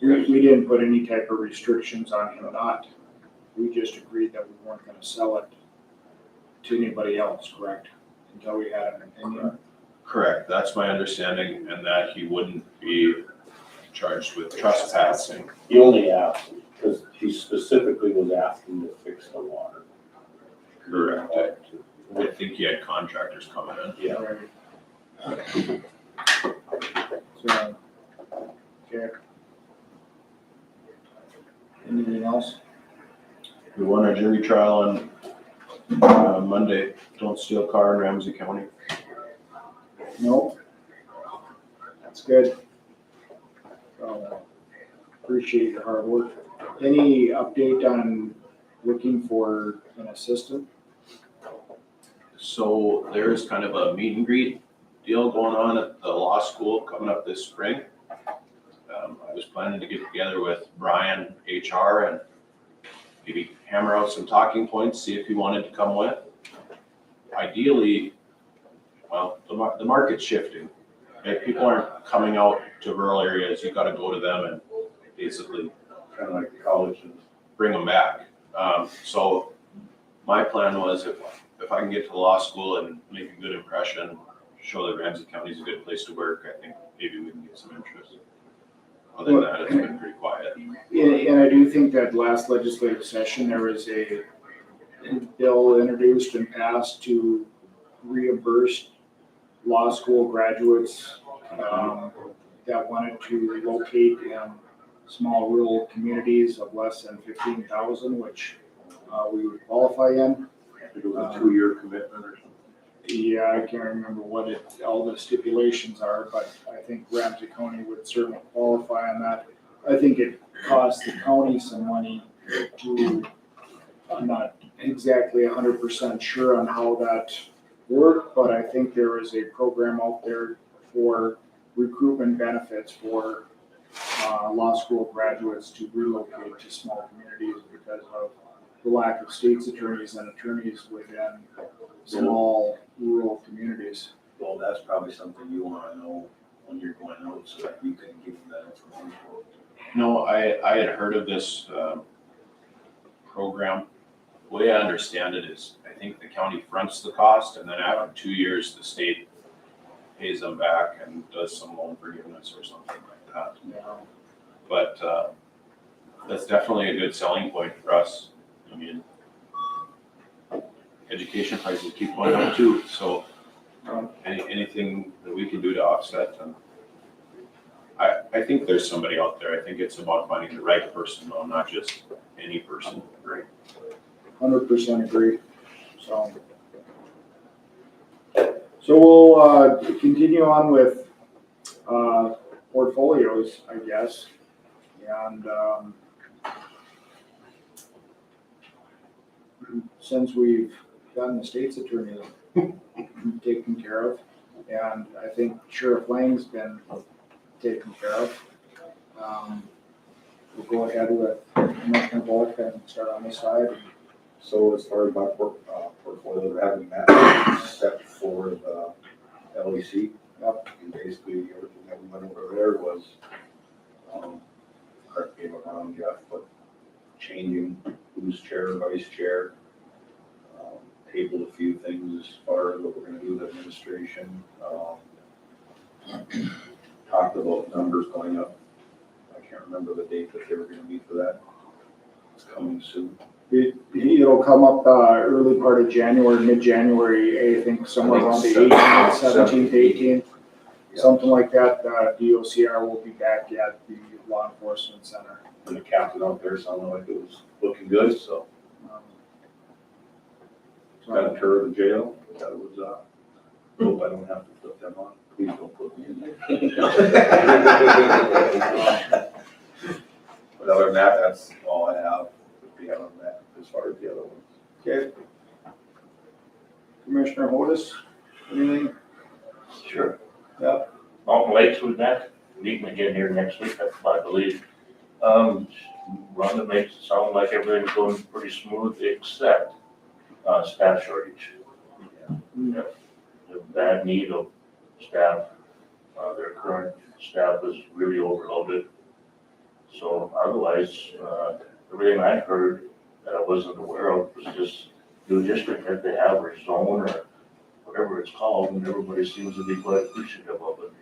We didn't put any type of restrictions on him not. We just agreed that we weren't gonna sell it to anybody else, correct? Until we had an opinion. Correct, that's my understanding, and that he wouldn't be charged with trespassing. He only asked, because he specifically was asking to fix the water. Correct. I think he had contractors coming in. Yeah. Right. So, okay. Anything else? We won our jury trial on Monday. Don't steal car in Ramsey County. No? That's good. Appreciate your hard work. Any update on looking for an assistant? So there's kind of a meet and greet deal going on at the law school coming up this spring. I was planning to get together with Brian, HR, and maybe hammer out some talking points, see if he wanted to come with. Ideally, well, the market's shifting. If people aren't coming out to rural areas, you gotta go to them and basically Kind of like college and bring them back. So my plan was if I can get to the law school and make a good impression, show that Ramsey County is a good place to work, I think maybe we can get some interest. Other than that, it's been pretty quiet. And I do think that last legislative session, there was a bill introduced and passed to reimburse law school graduates that wanted to locate in small rural communities of less than 15,000, which we would qualify in. I think it was a 2-year commitment or something. Yeah, I can't remember what all the stipulations are, but I think Ramsey County would certainly qualify on that. I think it costs the county some money to, I'm not exactly 100% sure on how that worked, but I think there is a program out there for recruitment benefits for law school graduates to relocate to small communities because of the lack of state's attorneys and attorneys within small rural communities. Well, that's probably something you want to know when you're going out so that you can give them that information. No, I had heard of this program. The way I understand it is, I think the county fronts the cost, and then after 2 years, the state pays them back and does some loan forgiveness or something like that. Yeah. But that's definitely a good selling point for us. I mean, education prices keep going up too, so anything that we can do to offset them. I think there's somebody out there. I think it's about finding the right person, though, not just any person. Right. 100% agree. So we'll continue on with portfolios, I guess. And since we've gotten the state's attorney taken care of, and I think Sheriff Lang's been taken care of, we'll go ahead with Commissioner Volk and start on this side. So as far as my portfolio, I haven't met except for the LEC. Yep. And basically everything that we went over there was, correct me if I'm wrong, Jeff, but changing who's chair, vice chair, tabled a few things as far as what we're gonna do with administration. Talked about numbers going up. I can't remember the date that they were gonna meet for that. It's coming soon. It'll come up early part of January, mid-January, I think somewhere around the 18th, 17th, 18th, something like that. DOCR will be back at the Law Enforcement Center. And the captain out there sounded like it was looking good, so got a tour of the jail. That was, hope I don't have to put them on. Please don't put me in there. But other than that, that's all I have beyond that as far as the other ones. Okay. Commissioner Hodis, anything? Sure. Yeah. Mountain Lakes was next, meeting again here next week, I believe. Rhonda makes it sound like everything's going pretty smooth except staff shortage. Yeah. The bad need of staff, their current staff is really overloaded. So otherwise, everything I heard that I wasn't aware of was just new district that they have or zone or whatever it's called, and everybody seems to be quite appreciative of it.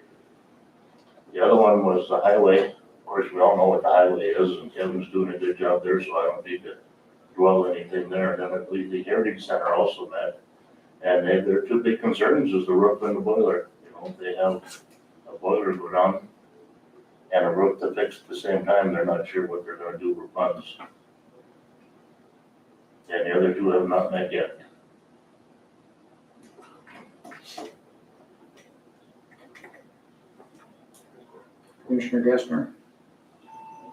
The other one was the highway. Of course, we all know what the highway is, and Kevin's doing a good job there, so I don't need to dwell anything there. And then I believe the Heritage Center also met, and their two big concerns is the roof and the boiler. You know, they have a boiler go down and a roof to fix at the same time. They're not sure what they're gonna do for funds. And the other two have not met yet. Commissioner Gessner?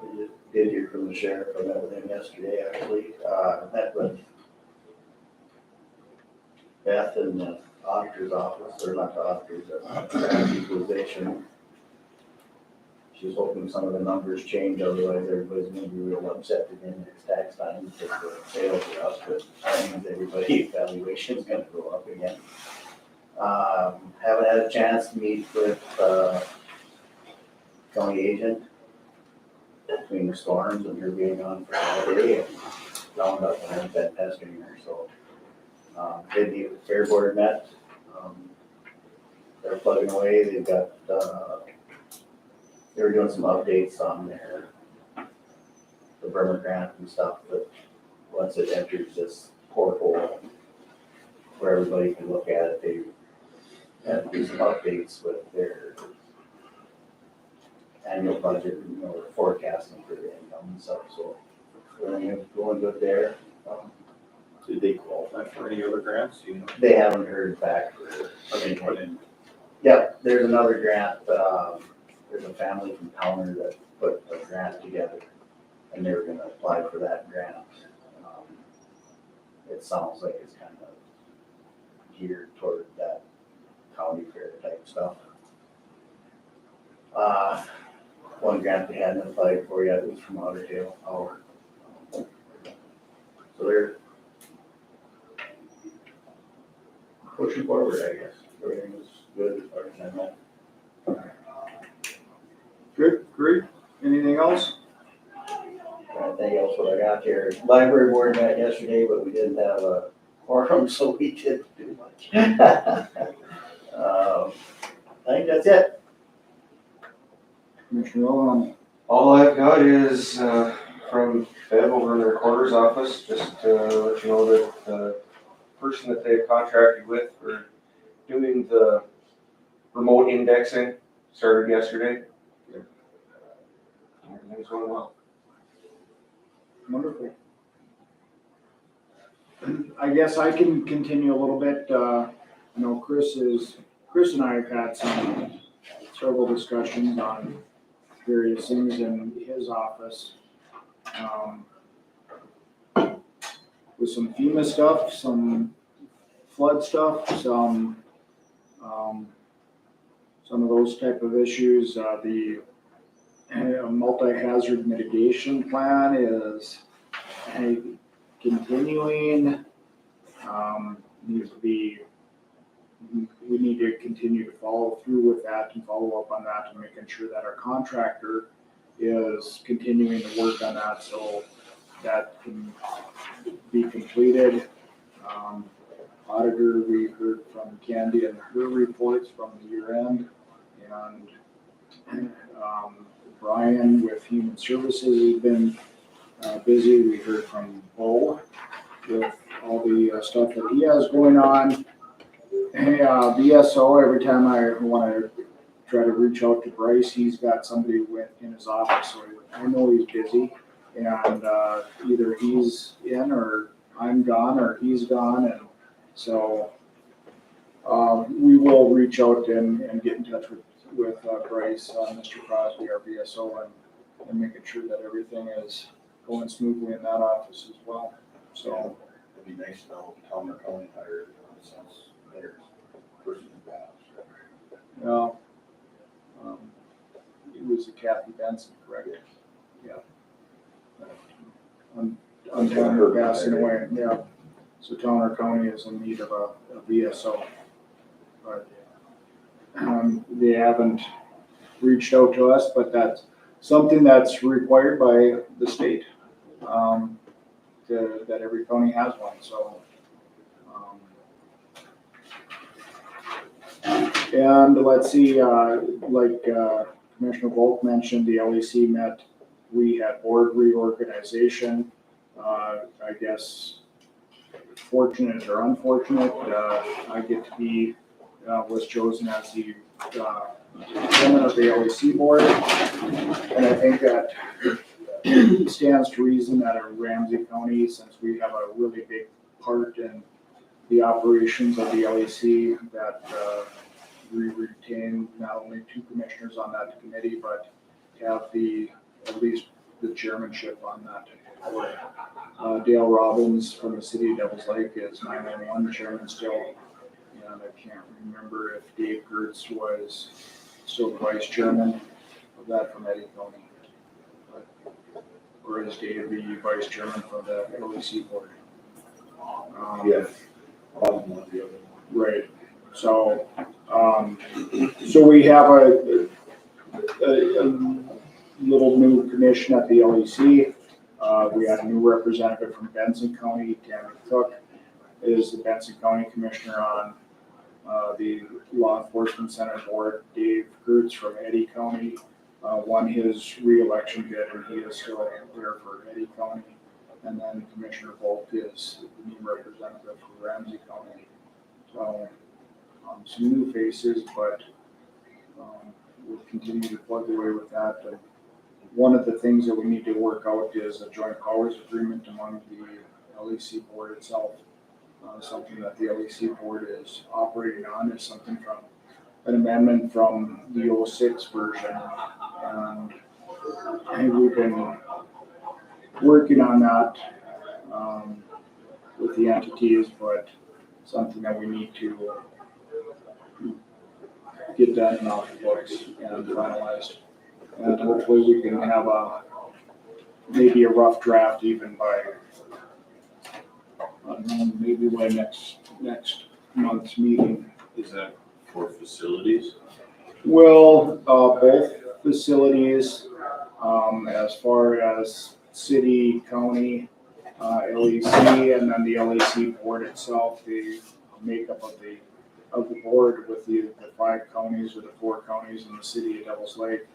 We did hear from the sheriff on everything yesterday, actually. Met with Beth in the auditor's office, or not the auditor's, equalization. She's hoping some of the numbers change, otherwise everybody's gonna be real upset again next tax time because the sales are up, but that means everybody's valuation's gonna go up again. Haven't had a chance to meet with, county agent between the storms and her being on for holiday and round up and having been testing her, so. Did meet with Fair Board met, they're plugging away, they've got, they were doing some updates on their, the Bremer grant and stuff, but once it enters this portal where everybody can look at it, they have to do some updates with their annual budget, you know, forecasting for the income and stuff, so everything going good there. Did they qualify for any other grants, you know? They haven't heard back for anything. Yep, there's another grant, there's a family from Towner that put a grant together, and they were gonna apply for that grant. It sounds like it's kind of geared toward that county fair type stuff. One grant they hadn't applied for yet was from Otter Tail Power. So they're pushing forward, I guess. Everything was good as far as I know. Good, great. Anything else? Anything else what I got here? Library board met yesterday, but we didn't have a quorum, so we didn't do much. I think that's it. Commissioner Rowan? All I've got is, from Bev over in the recorder's office, just to let you know that the person that they've contracted with for doing the remote indexing started yesterday. Everything's going well. Wonderful. I guess I can continue a little bit. I know Chris and I have had several discussions on various things in his office. With some FEMA stuff, some flood stuff, some of those type of issues. The multi-hazard mitigation plan is continuing. We need to continue to follow through with that and follow up on that and making sure that our contractor is continuing to work on that so that can be completed. Auditor, we heard from Candy and her reports from the year end, and Brian with Human Services has been busy. We heard from Bo with all the stuff that he has going on. Hey, VSO, every time I want to try to reach out to Bryce, he's got somebody in his office, so I know he's busy. And either he's in or I'm gone or he's gone, and so we will reach out and get in touch with Bryce, Mr. Crosby, our VSO, and making sure that everything is going smoothly in that office as well. So It'd be nice to know Towner County hired since their person in the past. it was Kathy Benson, correct? Yeah. On Towner passing away, yeah. So Towner County is in need of a VSO. But they haven't reached out to us, but that's something that's required by the state, that every county has one, so. And let's see, like Commissioner Volk mentioned, the LEC met, we had board reorganization. I guess fortunate or unfortunate, I get to be, was chosen as the chairman of the LEC board. And I think that it stands to reason that in Ramsey County, since we have a really big part in the operations of the LEC, that we retain not only 2 commissioners on that committee, but have at least the chairmanship on that board. Dale Robbins from the city of Devils Lake is 911 chairman still, and I can't remember if Dave Gertz was still the vice chairman of that from Eddy County. Or is Dave the vice chairman for the LEC board? Yes. One or the other. Right, so, so we have a little new commission at the LEC. We had a new representative from Benson County, Tammy Cook is the Benson County Commissioner on the Law Enforcement Center Board. Dave Gertz from Eddy County won his re-election bid, and he is still there for Eddy County. And then Commissioner Volk is the new representative for Ramsey County. So some new faces, but we'll continue to plug away with that. And one of the things that we need to work out is a joint powers agreement among the LEC board itself. Something that the LEC board is operating on is something from an amendment from the 06 version. And I think we've been working on that with the entities, but something that we need to get done and off the books and finalized. And hopefully we can have maybe a rough draft even by, I don't know, maybe by next month's meeting. Is that for facilities? Well, both facilities, as far as city, county, LEC, and then the LEC board itself, the makeup of the board with the 5 counties or the 4 counties in the city of Devils Lake,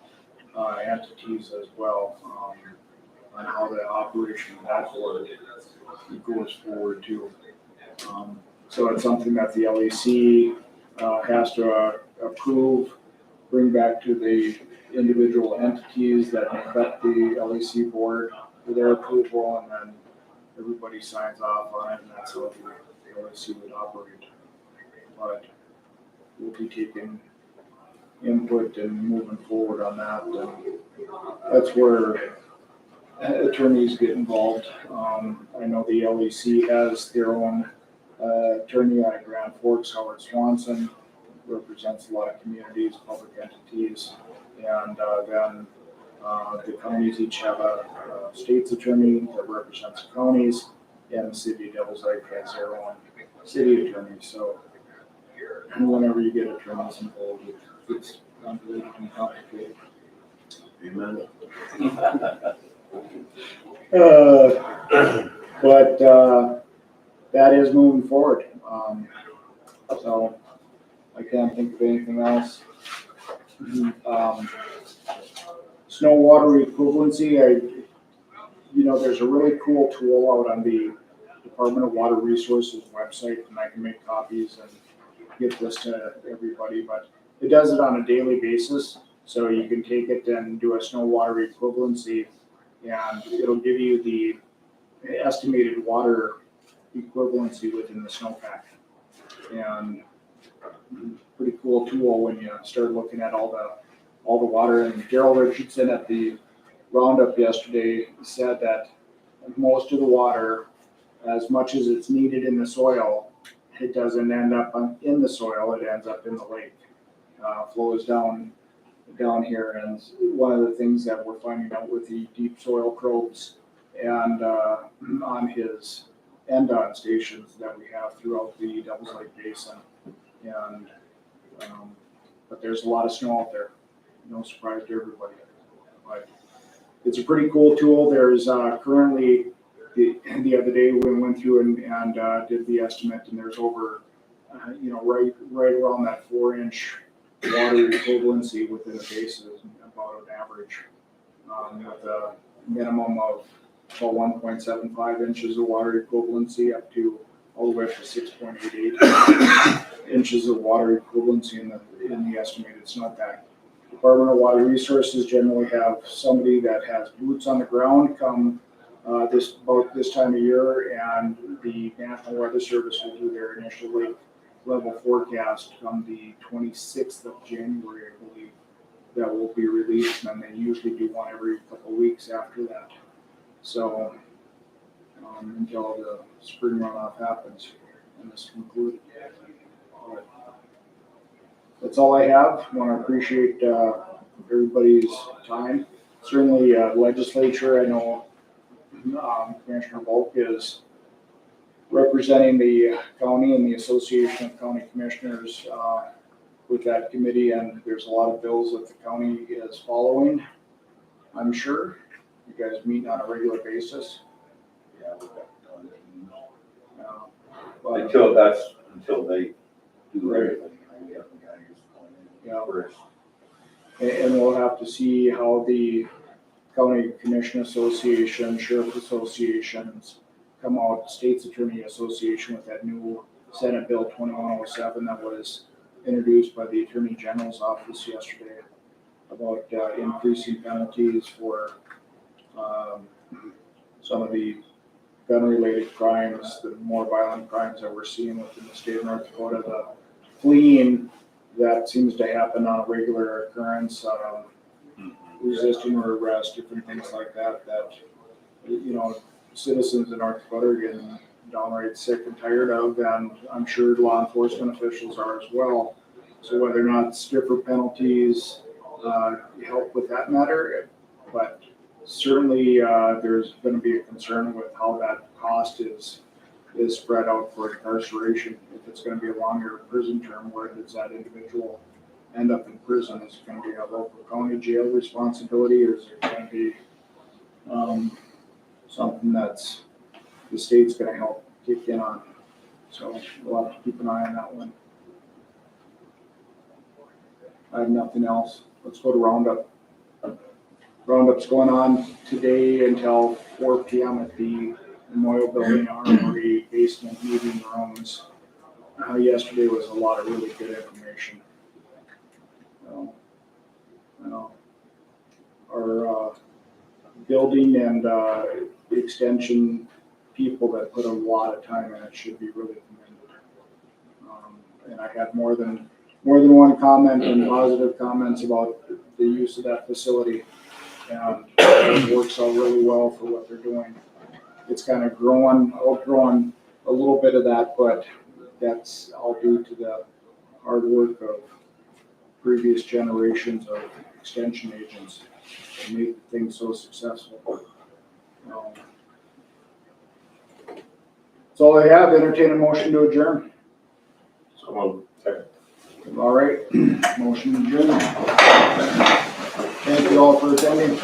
entities as well, on how the operation of that board goes forward too. So it's something that the LEC has to approve, bring back to the individual entities that make up the LEC board for their approval, and then everybody signs off on it, and that's how the LEC would operate. But we'll be taking input and moving forward on that, and that's where attorneys get involved. I know the LEC has their own attorney out of Grand Forks, Howard Swanson, represents a lot of communities, public entities, and then the counties each have a state's attorney that represents the counties, and the city of Devils Lake has their own city attorney. So whenever you get attorneys involved, it's unbelievably complicated. Amen. But that is moving forward. So I can't think of anything else. Snow water equivalency, there's a really cool tool out on the Department of Water Resources website, and I can make copies and get this to everybody, but it does it on a daily basis. So you can take it and do a snow water equivalency, and it'll give you the estimated water equivalency within the snowpack. And pretty cool tool when you start looking at all the water. And Daryl Richardson at the roundup yesterday said that most of the water, as much as it's needed in the soil, it doesn't end up in the soil, it ends up in the lake. Flows down here, and one of the things that we're finding out with the deep soil probes and on his end-on stations that we have throughout the Devils Lake Basin, and but there's a lot of snow out there. No surprise to everybody, but it's a pretty cool tool. There's currently the other day we went through and did the estimate, and there's over right around that 4-inch water equivalency within the bases, about an average, with a minimum of about 1.75 inches of water equivalency up to all the way up to 6.88 inches of water equivalency in the estimated snowpack. Department of Water Resources generally have somebody that has boots on the ground come about this time of year, and the National Weather Service will do their initial lake level forecast on the 26th of January, I believe, that will be released, and they usually do one every couple of weeks after that. So until the spring runoff happens and this concluded. That's all I have. I want to appreciate everybody's time. Certainly legislature, I know Commissioner Volk is representing the county and the Association of County Commissioners with that committee, and there's a lot of bills that the county is following, I'm sure. You guys meet on a regular basis. Yeah, we've got done. But, Until they do everything, we have the guy who's going in Yeah. first. and we'll have to see how the County Commission Association, Sheriff Associations come out, State's Attorney Association with that new Senate Bill 2107 that was introduced by the Attorney General's office yesterday about increasing penalties for some of the gun-related crimes, the more violent crimes that we're seeing within the state of North Dakota. The fleeing that seems to happen on a regular occurrence, resisting or arrest, different things like that, citizens in North Dakota are getting downright sick and tired of, and I'm sure law enforcement officials are as well. So whether or not stiffer penalties help with that matter, but certainly there's going to be a concern with how that cost is spread out for incarceration. If it's going to be a longer prison term, where does that individual end up in prison? Is it going to be a local county jail responsibility, or is it going to be something that's the state's going to help kick in on? So we'll have to keep an eye on that one. I have nothing else. Let's go to Roundup. Roundup's going on today until 4 p.m. at the Memorial Building Armory basement meeting rooms. Yesterday was a lot of really good information. Our building and extension people that put a lot of time in it should be really commended. And I had more than one comment and positive comments about the use of that facility, and it works out really well for what they're doing. It's kind of outgrown a little bit of that, but that's all due to the hard work of previous generations of extension agents that made things so successful. That's all I have. Entertain a motion to adjourn. So, second. All right, motion adjourned. Thank you all for attending.